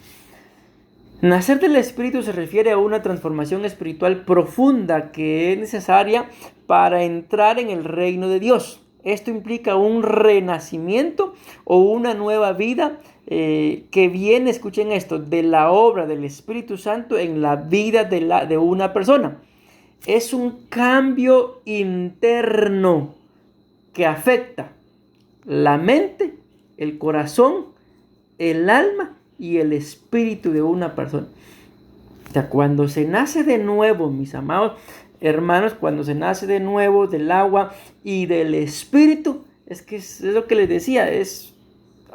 S1: Nacer del Espíritu se refiere a una transformación espiritual profunda que es necesaria para entrar en el reino de Dios. Esto implica un renacimiento o una nueva vida que viene, escuchen esto, de la obra del Espíritu Santo en la vida de una persona. Es un cambio interno que afecta la mente, el corazón, el alma y el espíritu de una persona. O sea, cuando se nace de nuevo, mis amados hermanos, cuando se nace de nuevo del agua y del espíritu, es que es lo que les decía, es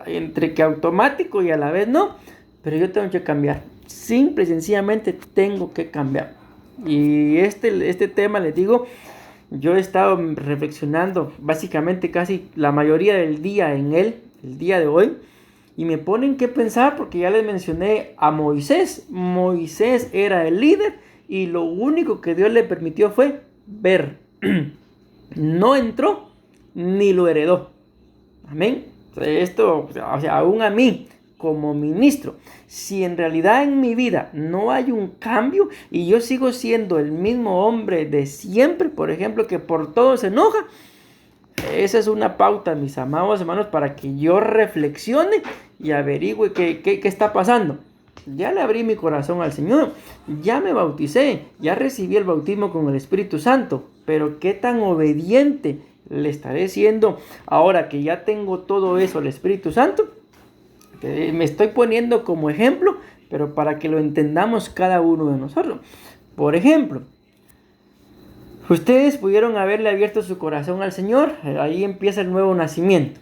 S1: entre que automático y a la vez no, pero yo tengo que cambiar, simple y sencillamente tengo que cambiar. Y este tema, les digo, yo he estado reflexionando básicamente casi la mayoría del día en él, el día de hoy, y me ponen que pensar porque ya les mencioné a Moisés. Moisés era el líder y lo único que Dios le permitió fue ver. No entró ni lo heredó. Amén. Esto, o sea, aún a mí como ministro, si en realidad en mi vida no hay un cambio y yo sigo siendo el mismo hombre de siempre, por ejemplo, que por todo se enoja, esa es una pauta, mis amados hermanos, para que yo reflexione y averigüe qué está pasando. Ya le abrí mi corazón al Señor, ya me bauticé, ya recibí el bautismo con el Espíritu Santo, pero qué tan obediente le estaré siendo ahora que ya tengo todo eso, el Espíritu Santo, que me estoy poniendo como ejemplo, pero para que lo entendamos cada uno de nosotros. Por ejemplo, ustedes pudieron haberle abierto su corazón al Señor, ahí empieza el nuevo nacimiento.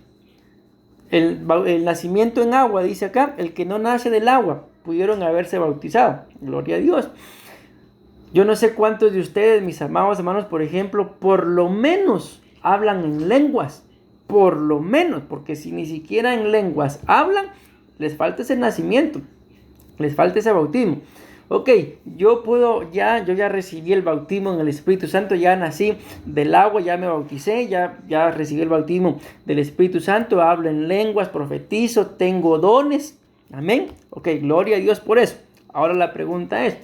S1: El nacimiento en agua, dice acá, el que no nace del agua, pudieron haberse bautizado, gloria a Dios. Yo no sé cuántos de ustedes, mis amados hermanos, por ejemplo, por lo menos hablan en lenguas, por lo menos, porque si ni siquiera en lenguas hablan, les falta ese nacimiento, les falta ese bautismo. Ok, yo ya recibí el bautismo en el Espíritu Santo, ya nací del agua, ya me bauticé, ya recibí el bautismo del Espíritu Santo, hablo en lenguas, profetizo, tengo dones, amén. Ok, gloria a Dios por eso. Ahora la pregunta es,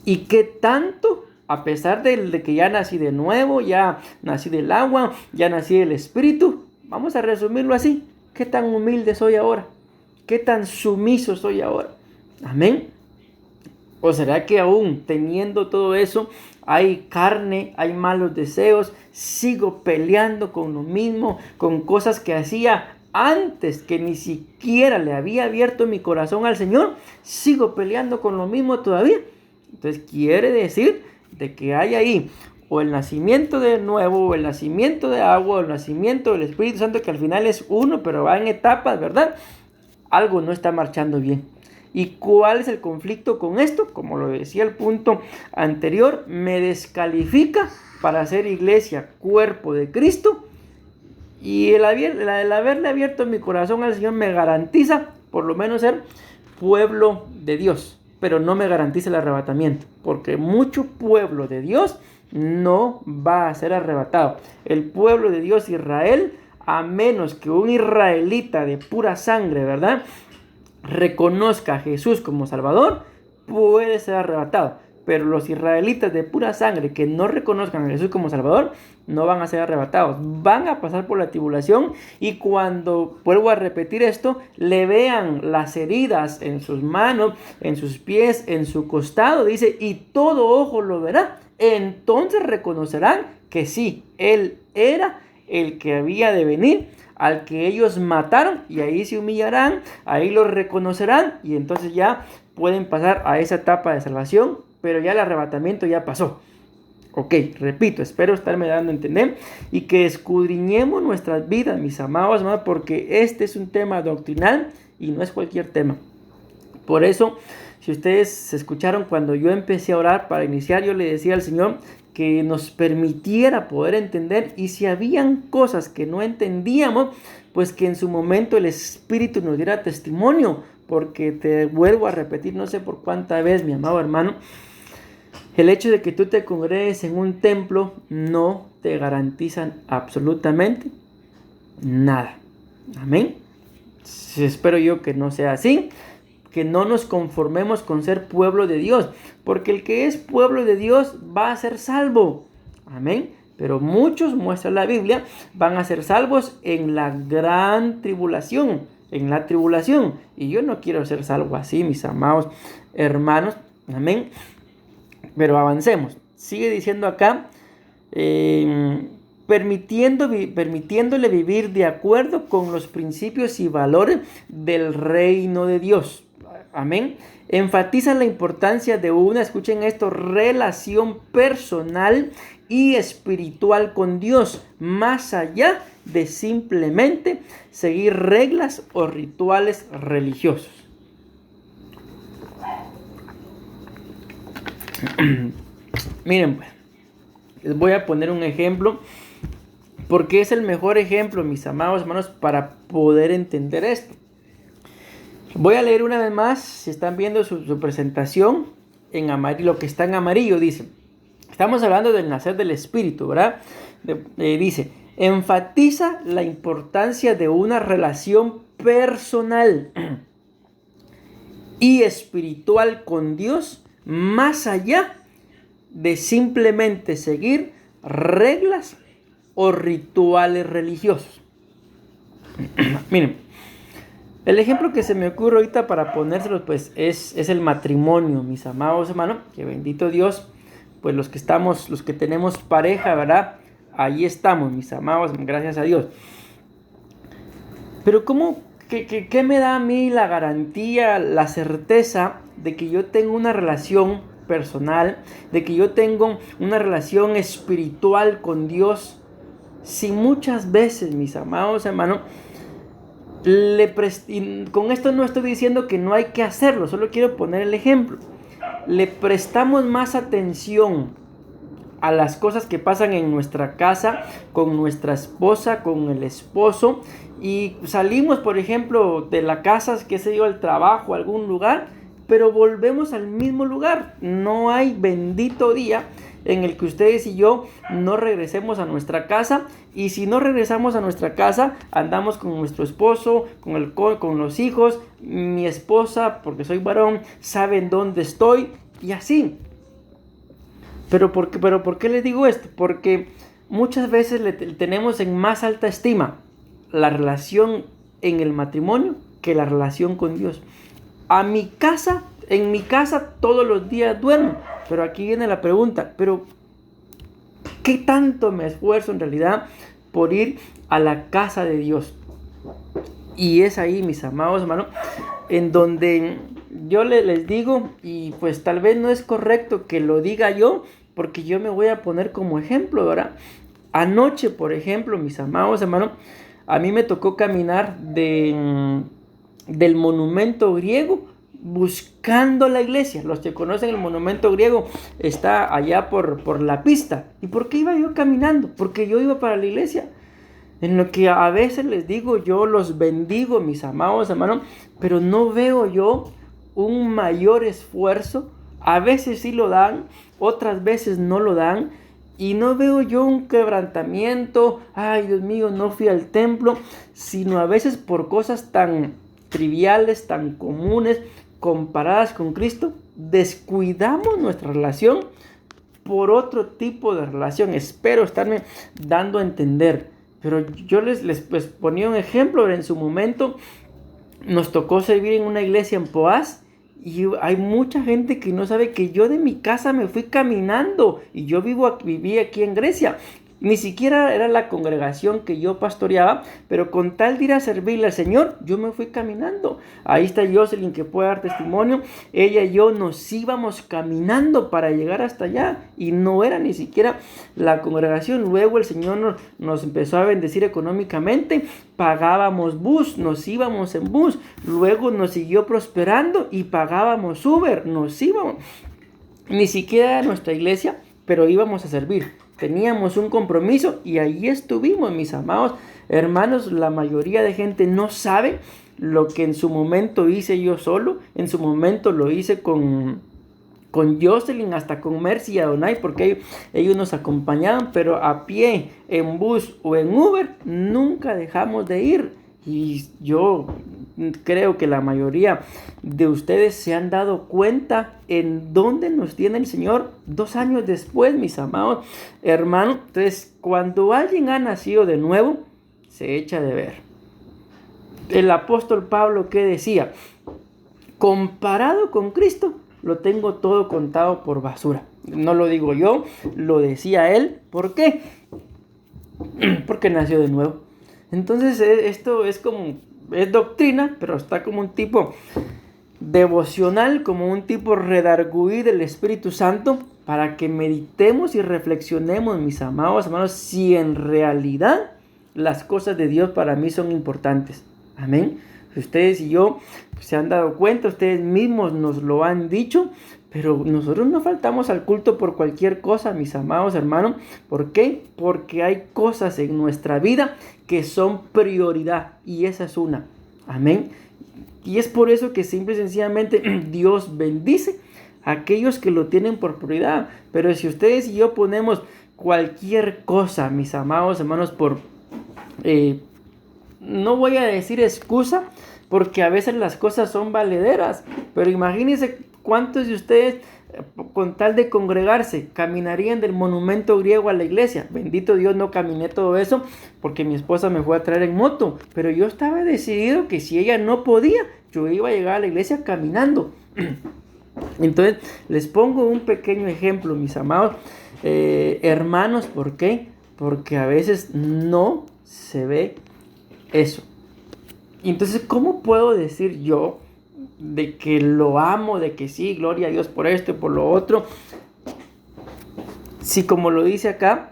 S1: ¿y qué tanto, a pesar de que ya nací de nuevo, ya nací del agua, ya nací del Espíritu? Vamos a resumirlo así, ¿qué tan humilde soy ahora? ¿Qué tan sumiso soy ahora? Amén. ¿O será que aún teniendo todo eso, hay carne, hay malos deseos, sigo peleando con lo mismo, con cosas que hacía antes que ni siquiera le había abierto mi corazón al Señor, sigo peleando con lo mismo todavía. Entonces quiere decir de que hay ahí o el nacimiento de nuevo, o el nacimiento de agua, o el nacimiento del Espíritu Santo, que al final es uno, pero va en etapas, ¿verdad? Algo no está marchando bien. ¿Y cuál es el conflicto con esto? Como lo decía el punto anterior, me descalifica para ser iglesia, cuerpo de Cristo. Y el haberle abierto mi corazón al Señor me garantiza por lo menos ser pueblo de Dios, pero no me garantiza el arrebatamiento, porque mucho pueblo de Dios no va a ser arrebatado. El pueblo de Dios, Israel, a menos que un israelita de pura sangre, ¿verdad?, reconozca a Jesús como Salvador, puede ser arrebatado. Pero los israelitas de pura sangre que no reconozcan a Jesús como Salvador, no van a ser arrebatados. Van a pasar por la tribulación, y cuando, vuelvo a repetir esto, le vean las heridas en sus manos, en sus pies, en su costado, dice, y todo ojo lo verá. Entonces reconocerán que sí, Él era el que había de venir, al que ellos mataron, y ahí se humillarán, ahí lo reconocerán, y entonces ya pueden pasar a esa etapa de salvación, pero ya el arrebatamiento ya pasó. Ok, repito, espero estarme dando a entender, y que escudriñemos nuestras vidas, mis amados hermanos, porque este es un tema doctrinal y no es cualquier tema. Por eso, si ustedes se escucharon cuando yo empecé a orar para iniciar, yo le decía al Señor que nos permitiera poder entender, y si habían cosas que no entendíamos, pues que en su momento el Espíritu nos diera testimonio, porque te vuelvo a repetir, no sé por cuánta vez, mi amado hermano, el hecho de que tú te congregues en un templo no te garantizan absolutamente nada. Amén. Espero yo que no sea así, que no nos conformemos con ser pueblo de Dios, porque el que es pueblo de Dios va a ser salvo. Amén. Pero muchos, muestra la Biblia, van a ser salvos en la gran tribulación, en la tribulación. Y yo no quiero ser salvo así, mis amados hermanos. Amén. Pero avancemos. Sigue diciendo acá, permitiéndole vivir de acuerdo con los principios y valores del reino de Dios. Amén. Enfatiza la importancia de una, escuchen esto, relación personal y espiritual con Dios, más allá de simplemente seguir reglas o rituales religiosos. Miren, pues, les voy a poner un ejemplo, porque es el mejor ejemplo, mis amados hermanos, para poder entender esto. Voy a leer una vez más, si están viendo su presentación en amarillo, lo que está en amarillo dice, estamos hablando del nacer del Espíritu, ¿verdad? Dice, enfatiza la importancia de una relación personal y espiritual con Dios, más allá de simplemente seguir reglas o rituales religiosos. Miren, el ejemplo que se me ocurre ahorita para ponérselos, pues es el matrimonio, mis amados hermanos, que bendito Dios, pues los que tenemos pareja, ¿verdad? Ahí estamos, mis amados, gracias a Dios. Pero ¿qué me da a mí la garantía, la certeza de que yo tengo una relación personal, de que yo tengo una relación espiritual con Dios, si muchas veces, mis amados hermanos, con esto no estoy diciendo que no hay que hacerlo, solo quiero poner el ejemplo, le prestamos más atención a las cosas que pasan en nuestra casa, con nuestra esposa, con el esposo, y salimos, por ejemplo, de la casa, qué sé yo, al trabajo, a algún lugar, pero volvemos al mismo lugar. No hay bendito día en el que ustedes y yo no regresemos a nuestra casa, y si no regresamos a nuestra casa, andamos con nuestro esposo, con los hijos, mi esposa, porque soy varón, saben dónde estoy, y así. ¿Pero por qué les digo esto? Porque muchas veces tenemos en más alta estima la relación en el matrimonio que la relación con Dios. En mi casa todos los días duermo, pero aquí viene la pregunta, pero ¿Qué tanto me esfuerzo en realidad por ir a la casa de Dios? Y es ahí, mis amados hermanos, en donde yo les digo, y pues tal vez no es correcto que lo diga yo, porque yo me voy a poner como ejemplo, ¿verdad? Anoche, por ejemplo, mis amados hermanos, a mí me tocó caminar del monumento griego buscando la iglesia. Los que conocen el monumento griego está allá por la pista. ¿Y por qué iba yo caminando? Porque yo iba para la iglesia. En lo que a veces les digo, yo los bendigo, mis amados hermanos, pero no veo yo un mayor esfuerzo. A veces sí lo dan, otras veces no lo dan. Y no veo yo un quebrantamiento, ay Dios mío, no fui al templo, sino a veces por cosas tan triviales, tan comunes, comparadas con Cristo, descuidamos nuestra relación por otro tipo de relación. Espero estarme dando a entender. Pero yo les pues, ponía un ejemplo. En su momento nos tocó servir en una iglesia en Poás. Y hay mucha gente que no sabe que yo de mi casa me fui caminando. Y yo viví aquí en Grecia. Ni siquiera era la congregación que yo pastoreaba, pero con tal de ir a servirle al Señor, yo me fui caminando. Ahí está Jocelyn, que puede dar testimonio. Ella y yo nos íbamos caminando para llegar hasta allá, y no era ni siquiera la congregación. Luego el Señor nos empezó a bendecir económicamente, pagábamos bus, nos íbamos en bus. Luego nos siguió prosperando y pagábamos Uber, nos íbamos. Ni siquiera era nuestra iglesia, pero íbamos a servir. Teníamos un compromiso y ahí estuvimos, mis amados hermanos. La mayoría de gente no sabe lo que en su momento hice yo solo. En su momento lo hice con Jocelyn, hasta con Mercy y Adonai, porque ellos nos acompañaban, pero a pie, en bus o en Uber, nunca dejamos de ir. Y yo creo que la mayoría de ustedes se han dado cuenta en dónde nos tiene el Señor 2 años después, mis amados hermanos. Entonces, cuando alguien ha nacido de nuevo, se echa de ver. El apóstol Pablo, ¿qué decía? Comparado con Cristo, lo tengo todo contado por basura. No lo digo yo, lo decía él. ¿Por qué? Porque nació de nuevo. Entonces esto es doctrina, pero está como un tipo devocional, como un tipo redarguí del Espíritu Santo, para que meditemos y reflexionemos, mis amados hermanos, si en realidad las cosas de Dios para mí son importantes. Amén. Ustedes y yo se han dado cuenta, ustedes mismos nos lo han dicho, pero nosotros no faltamos al culto por cualquier cosa, mis amados hermanos. ¿Por qué? Porque hay cosas en nuestra vida que son prioridad, y esa es una. Amén. Y es por eso que simple y sencillamente Dios bendice a aquellos que lo tienen por prioridad. Pero si ustedes y yo ponemos cualquier cosa, mis amados hermanos, no voy a decir excusa, porque a veces las cosas son valederas, pero imagínense cuántos de ustedes, con tal de congregarse, caminarían del monumento griego a la iglesia. Bendito Dios, no caminé todo eso porque mi esposa me fue a traer en moto, pero yo estaba decidido que si ella no podía, yo iba a llegar a la iglesia caminando. Entonces les pongo un pequeño ejemplo, mis amados hermanos. ¿Por qué? Porque a veces no se ve eso. Entonces, ¿cómo puedo decir yo de que lo amo, de que sí, gloria a Dios por esto y por lo otro, si, como lo dice acá,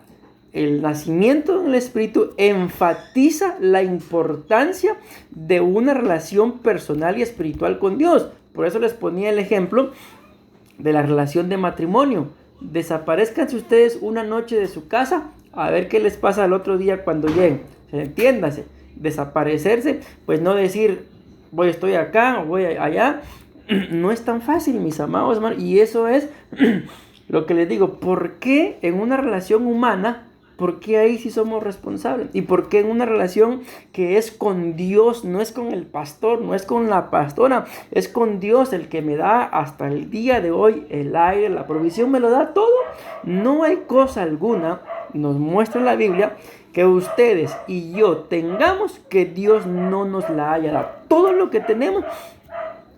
S1: el nacimiento en el Espíritu enfatiza la importancia de una relación personal y espiritual con Dios? Por eso les ponía el ejemplo de la relación de matrimonio. Desaparezcanse ustedes una noche de su casa, a ver qué les pasa al otro día cuando lleguen. Entiéndase, desaparecerse, pues no decir estoy acá o voy allá, no es tan fácil, mis amados hermanos. Y eso es lo que les digo. ¿Por qué en una relación humana, por qué ahí sí somos responsables? ¿Y por qué en una relación que es con Dios, no es con el pastor, no es con la pastora, es con Dios, el que me da hasta el día de hoy el aire, la provisión, me lo da todo? No hay cosa alguna, nos muestra la Biblia, que ustedes y yo tengamos que Dios no nos la haya dado. Todo lo que tenemos,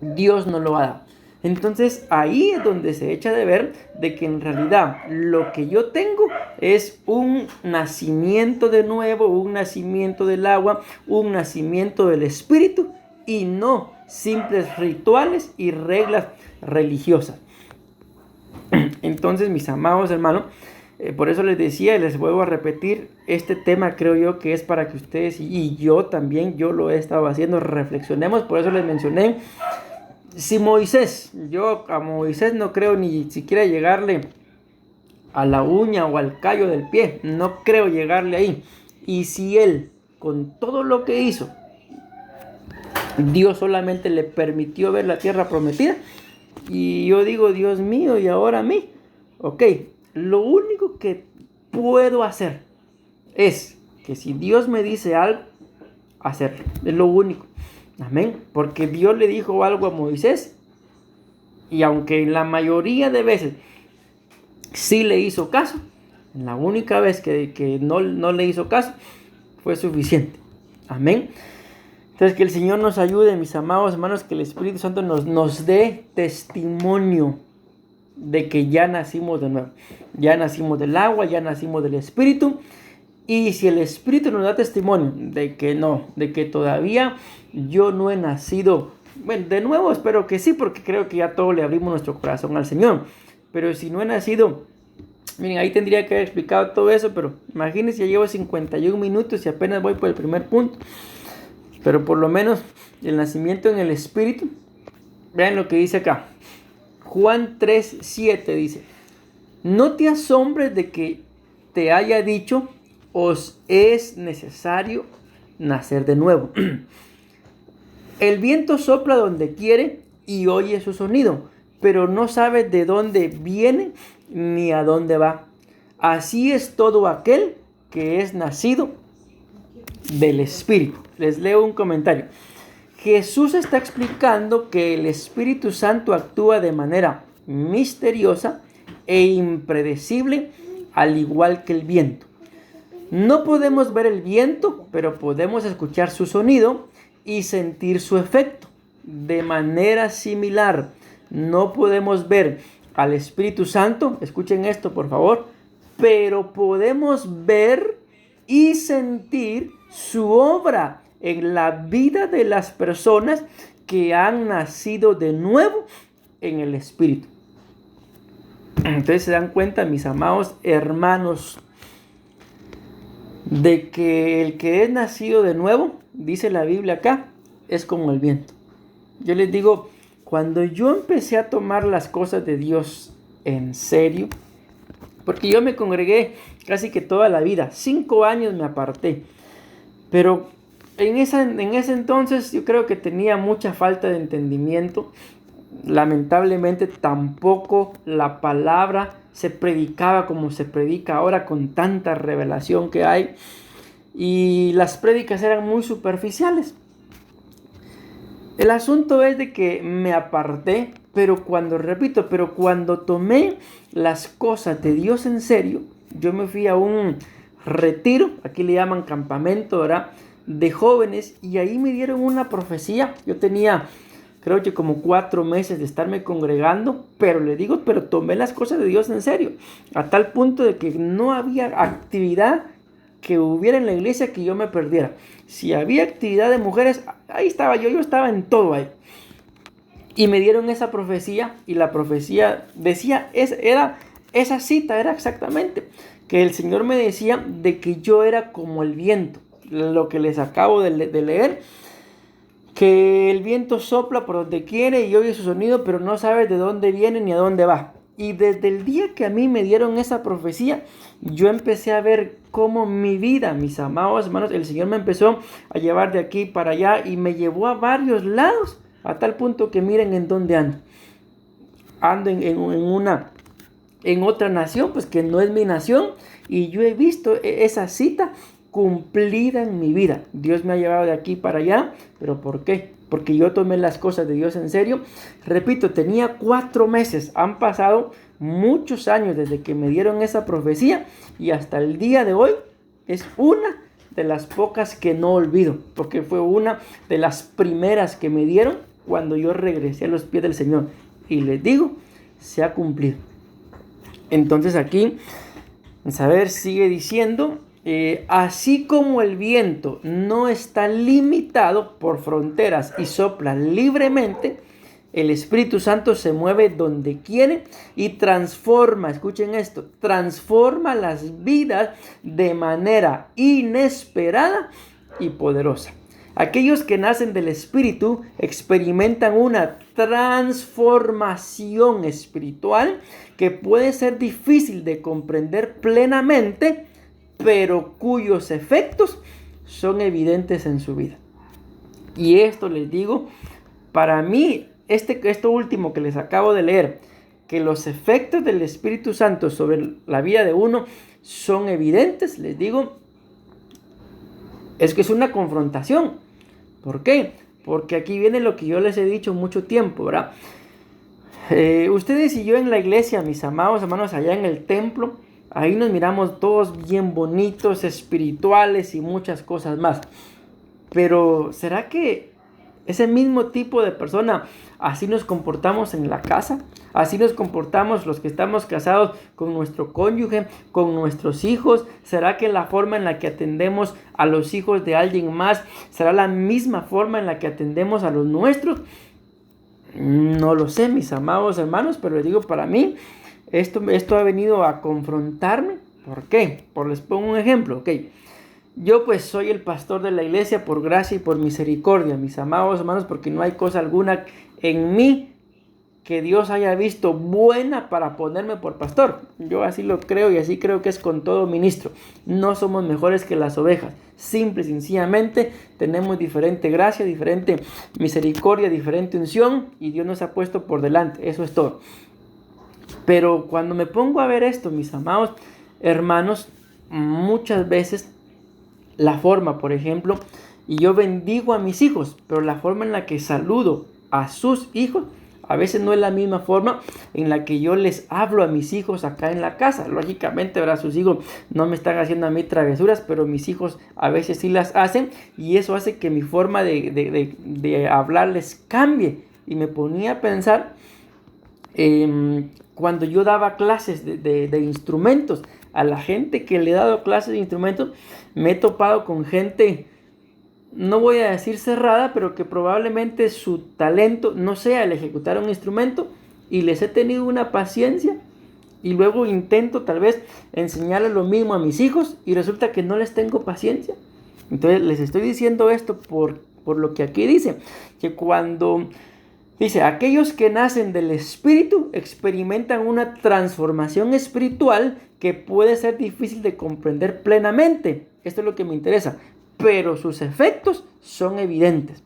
S1: Dios nos lo ha dado. Entonces ahí es donde se echa de ver de que en realidad lo que yo tengo es un nacimiento de nuevo, un nacimiento del agua, un nacimiento del Espíritu y no simples rituales y reglas religiosas. Entonces, mis amados hermanos, por eso les decía y les vuelvo a repetir, este tema creo yo que es para que ustedes y yo también, yo lo he estado haciendo, reflexionemos. Por eso les mencioné, si Moisés, yo a Moisés no creo ni siquiera llegarle a la uña o al callo del pie, no creo llegarle ahí. Y si él, con todo lo que hizo, Dios solamente le permitió ver la tierra prometida, y yo digo, Dios mío, y ahora a mí, ok, lo único que puedo hacer es que si Dios me dice algo, hacerlo, es lo único. Amén, porque Dios le dijo algo a Moisés, y aunque la mayoría de veces sí le hizo caso, la única vez que no le hizo caso fue suficiente. Amén. Entonces, que el Señor nos ayude, mis amados hermanos, que el Espíritu Santo nos dé testimonio de que ya nacimos de nuevo. Ya nacimos del agua, ya nacimos del Espíritu. Y si el Espíritu nos da testimonio de que no, de que todavía yo no he nacido, bueno, de nuevo espero que sí, porque creo que ya todos le abrimos nuestro corazón al Señor. Pero si no he nacido, miren, ahí tendría que haber explicado todo eso, pero imagínense, ya llevo 51 minutos y apenas voy por el primer punto. Pero por lo menos el nacimiento en el Espíritu, vean lo que dice acá. Juan 3:7 dice: no te asombres de que te haya dicho, os es necesario nacer de nuevo. El viento sopla donde quiere y oye su sonido, pero no sabes de dónde viene ni a dónde va. Así es todo aquel que es nacido del Espíritu. Les leo un comentario. Jesús está explicando que el Espíritu Santo actúa de manera misteriosa e impredecible, al igual que el viento. No podemos ver el viento, pero podemos escuchar su sonido y sentir su efecto. De manera similar, no podemos ver al Espíritu Santo, escuchen esto por favor, pero podemos ver y sentir su obra en la vida de las personas que han nacido de nuevo en el Espíritu. Entonces se dan cuenta, mis amados hermanos, de que el que es nacido de nuevo, dice la Biblia acá, es como el viento. Yo les digo, cuando yo empecé a tomar las cosas de Dios en serio, porque yo me congregué casi que toda la vida, 5 años me aparté, pero en ese entonces yo creo que tenía mucha falta de entendimiento. Lamentablemente tampoco la palabra se predicaba como se predica ahora, con tanta revelación que hay, y las prédicas eran muy superficiales. El asunto es de que me aparté, pero cuando tomé las cosas de Dios en serio, yo me fui a un retiro, aquí le llaman campamento, ¿verdad?, de jóvenes, y ahí me dieron una profecía. Yo tenía, creo que como 4 meses de estarme congregando, pero tomé las cosas de Dios en serio, a tal punto de que no había actividad que hubiera en la iglesia que yo me perdiera. Si había actividad de mujeres, ahí estaba yo estaba en todo ahí. Y me dieron esa profecía, y la profecía decía, era exactamente, que el Señor me decía de que yo era como el viento, lo que les acabo de leer, que el viento sopla por donde quiere y oye su sonido, pero no sabes de dónde viene ni a dónde va. Y desde el día que a mí me dieron esa profecía, yo empecé a ver cómo mi vida, mis amados hermanos, el Señor me empezó a llevar de aquí para allá y me llevó a varios lados, a tal punto que miren en dónde ando. Ando en otra nación, pues que no es mi nación, y yo he visto esa cita cumplida en mi vida. Dios me ha llevado de aquí para allá, pero ¿por qué? Porque yo tomé las cosas de Dios en serio. Repito, tenía 4 meses, han pasado muchos años desde que me dieron esa profecía, y hasta el día de hoy es una de las pocas que no olvido, porque fue una de las primeras que me dieron cuando yo regresé a los pies del Señor. y les digo, se ha cumplido. Entonces aquí, a ver, sigue diciendo, así como el viento no está limitado por fronteras y sopla libremente, el Espíritu Santo se mueve donde quiere y transforma, escuchen esto, transforma las vidas de manera inesperada y poderosa. Aquellos que nacen del Espíritu experimentan una transformación espiritual que puede ser difícil de comprender plenamente, pero cuyos efectos son evidentes en su vida. Y esto les digo, para mí, esto último que les acabo de leer, que los efectos del Espíritu Santo sobre la vida de uno son evidentes, les digo, es que es una confrontación. ¿Por qué? Porque aquí viene lo que yo les he dicho mucho tiempo, ¿verdad? Ustedes y yo en la iglesia, mis amados hermanos, allá en el templo, ahí nos miramos todos bien bonitos, espirituales y muchas cosas más. Pero ¿será que ese mismo tipo de persona así nos comportamos en la casa? Así nos comportamos los que estamos casados con nuestro cónyuge, con nuestros hijos. ¿Será que la forma en la que atendemos a los hijos de alguien más será la misma forma en la que atendemos a los nuestros? No lo sé, mis amados hermanos, pero les digo, para mí esto ha venido a confrontarme. ¿Por qué? Les pongo un ejemplo, ¿ok? Yo pues soy el pastor de la iglesia por gracia y por misericordia, mis amados hermanos, porque no hay cosa alguna en mí que Dios haya visto buena para ponerme por pastor. Yo así lo creo y así creo que es con todo ministro. No somos mejores que las ovejas. Simple y sencillamente tenemos diferente gracia, diferente misericordia, diferente unción y Dios nos ha puesto por delante. Eso es todo. Pero cuando me pongo a ver esto, mis amados hermanos, muchas veces la forma, por ejemplo, y yo bendigo a mis hijos, pero la forma en la que saludo a sus hijos, a veces no es la misma forma en la que yo les hablo a mis hijos acá en la casa. Lógicamente, ¿verdad? Sus hijos no me están haciendo a mí travesuras, pero mis hijos a veces sí las hacen y eso hace que mi forma de hablarles cambie. Y me ponía a pensar, cuando yo daba clases de instrumentos, a la gente que le he dado clases de instrumentos, me he topado con gente, no voy a decir cerrada, pero que probablemente su talento no sea el ejecutar un instrumento y les he tenido una paciencia y luego intento tal vez enseñarles lo mismo a mis hijos y resulta que no les tengo paciencia. Entonces les estoy diciendo esto por lo que aquí dice, que cuando dice, aquellos que nacen del Espíritu experimentan una transformación espiritual que puede ser difícil de comprender plenamente. Esto es lo que me interesa. Pero sus efectos son evidentes.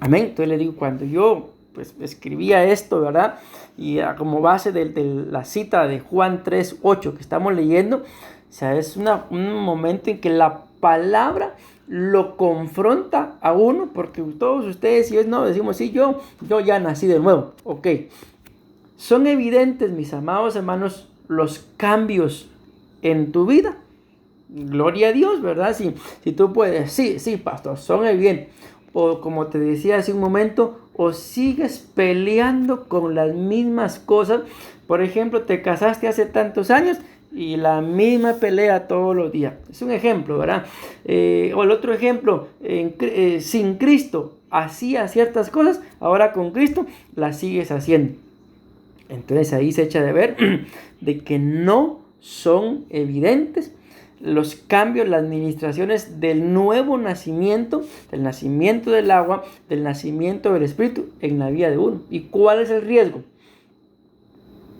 S1: Amén. Entonces le digo, cuando yo pues escribía esto, ¿verdad? Y como base de la cita de Juan 3:8 que estamos leyendo, o sea, es un momento en que la palabra lo confronta a uno, porque todos ustedes y yo no decimos, sí, yo ya nací de nuevo, ok. Son evidentes, mis amados hermanos, los cambios en tu vida. Gloria a Dios, ¿verdad? Si tú puedes, sí, pastor, son evidentes. O como te decía hace un momento, o sigues peleando con las mismas cosas. Por ejemplo, te casaste hace tantos años y la misma pelea todos los días. Es un ejemplo, ¿verdad? O el otro ejemplo, sin Cristo hacías ciertas cosas, ahora con Cristo las sigues haciendo. Entonces ahí se echa de ver de que no son evidentes los cambios, las administraciones del nuevo nacimiento, del nacimiento del agua, del nacimiento del Espíritu en la vida de uno. ¿Y cuál es el riesgo?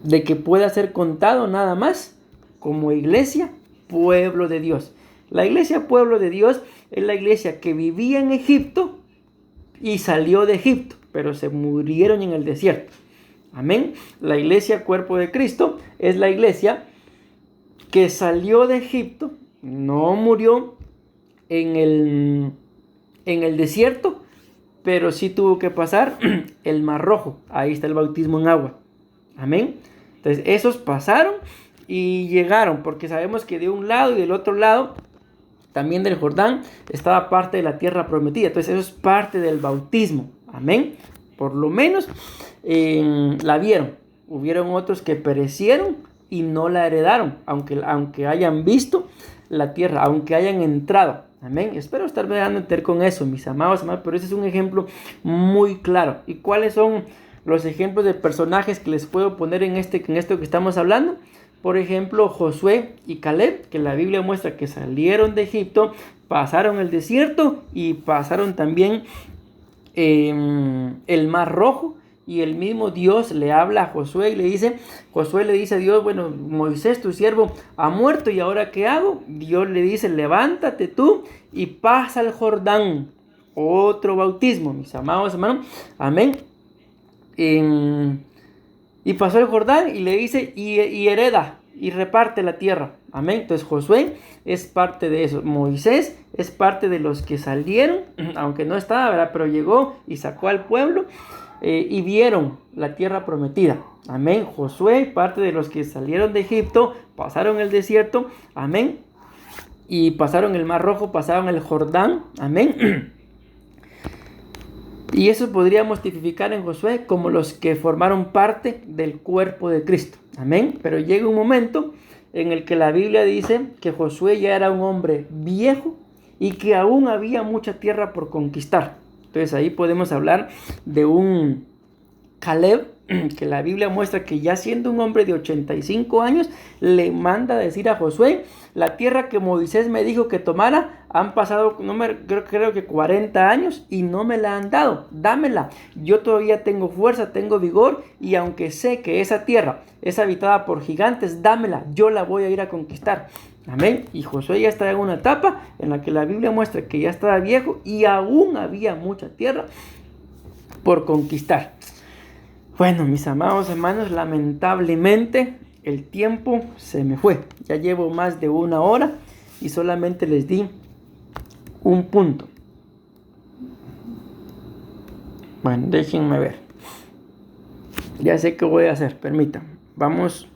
S1: De que pueda ser contado nada más como iglesia, pueblo de Dios. La iglesia, pueblo de Dios, es la iglesia que vivía en Egipto y salió de Egipto, pero se murieron en el desierto. Amén. La iglesia, cuerpo de Cristo, es la iglesia que salió de Egipto, no murió en el desierto, pero sí tuvo que pasar el Mar Rojo. Ahí está el bautismo en agua. Amén. Entonces esos pasaron y llegaron, porque sabemos que de un lado y del otro lado, también del Jordán, estaba parte de la tierra prometida. Entonces eso es parte del bautismo. Amén. Por lo menos la vieron. Hubieron otros que perecieron y no la heredaron, aunque hayan visto la tierra, aunque hayan entrado. Amén. Espero estarme dando a entender con eso, mis amados hermanos, pero ese es un ejemplo muy claro. ¿Y cuáles son los ejemplos de personajes que les puedo poner en esto que estamos hablando? Por ejemplo, Josué y Caleb, que la Biblia muestra que salieron de Egipto, pasaron el desierto y pasaron también el Mar Rojo. Y el mismo Dios le habla a Josué y Josué le dice a Dios, bueno, Moisés, tu siervo, ha muerto, ¿y ahora qué hago? Dios le dice, levántate tú y pasa el Jordán. Otro bautismo, mis amados hermanos. Amén. Y pasó el Jordán y le dice, y hereda, y reparte la tierra. Amén. Entonces Josué es parte de eso. Moisés es parte de los que salieron, aunque no estaba, ¿verdad? Pero llegó y sacó al pueblo. Y vieron la tierra prometida. Amén. Josué, parte de los que salieron de Egipto, pasaron el desierto. Amén. Y pasaron el Mar Rojo, pasaron el Jordán. Amén. Y eso podríamos tipificar en Josué como los que formaron parte del cuerpo de Cristo. Amén. Pero llega un momento en el que la Biblia dice que Josué ya era un hombre viejo y que aún había mucha tierra por conquistar. Entonces ahí podemos hablar de un Caleb, que la Biblia muestra que ya siendo un hombre de 85 años, le manda a decir a Josué, la tierra que Moisés me dijo que tomara, han pasado, creo que 40 años y no me la han dado, dámela. Yo todavía tengo fuerza, tengo vigor, y aunque sé que esa tierra es habitada por gigantes, dámela, yo la voy a ir a conquistar. Amén. Y Josué ya estaba en una etapa en la que la Biblia muestra que ya estaba viejo y aún había mucha tierra por conquistar. Bueno, mis amados hermanos, lamentablemente el tiempo se me fue. Ya llevo más de 1 hora y solamente les di un punto. Bueno, déjenme ver. Ya sé qué voy a hacer, permítanme. Vamos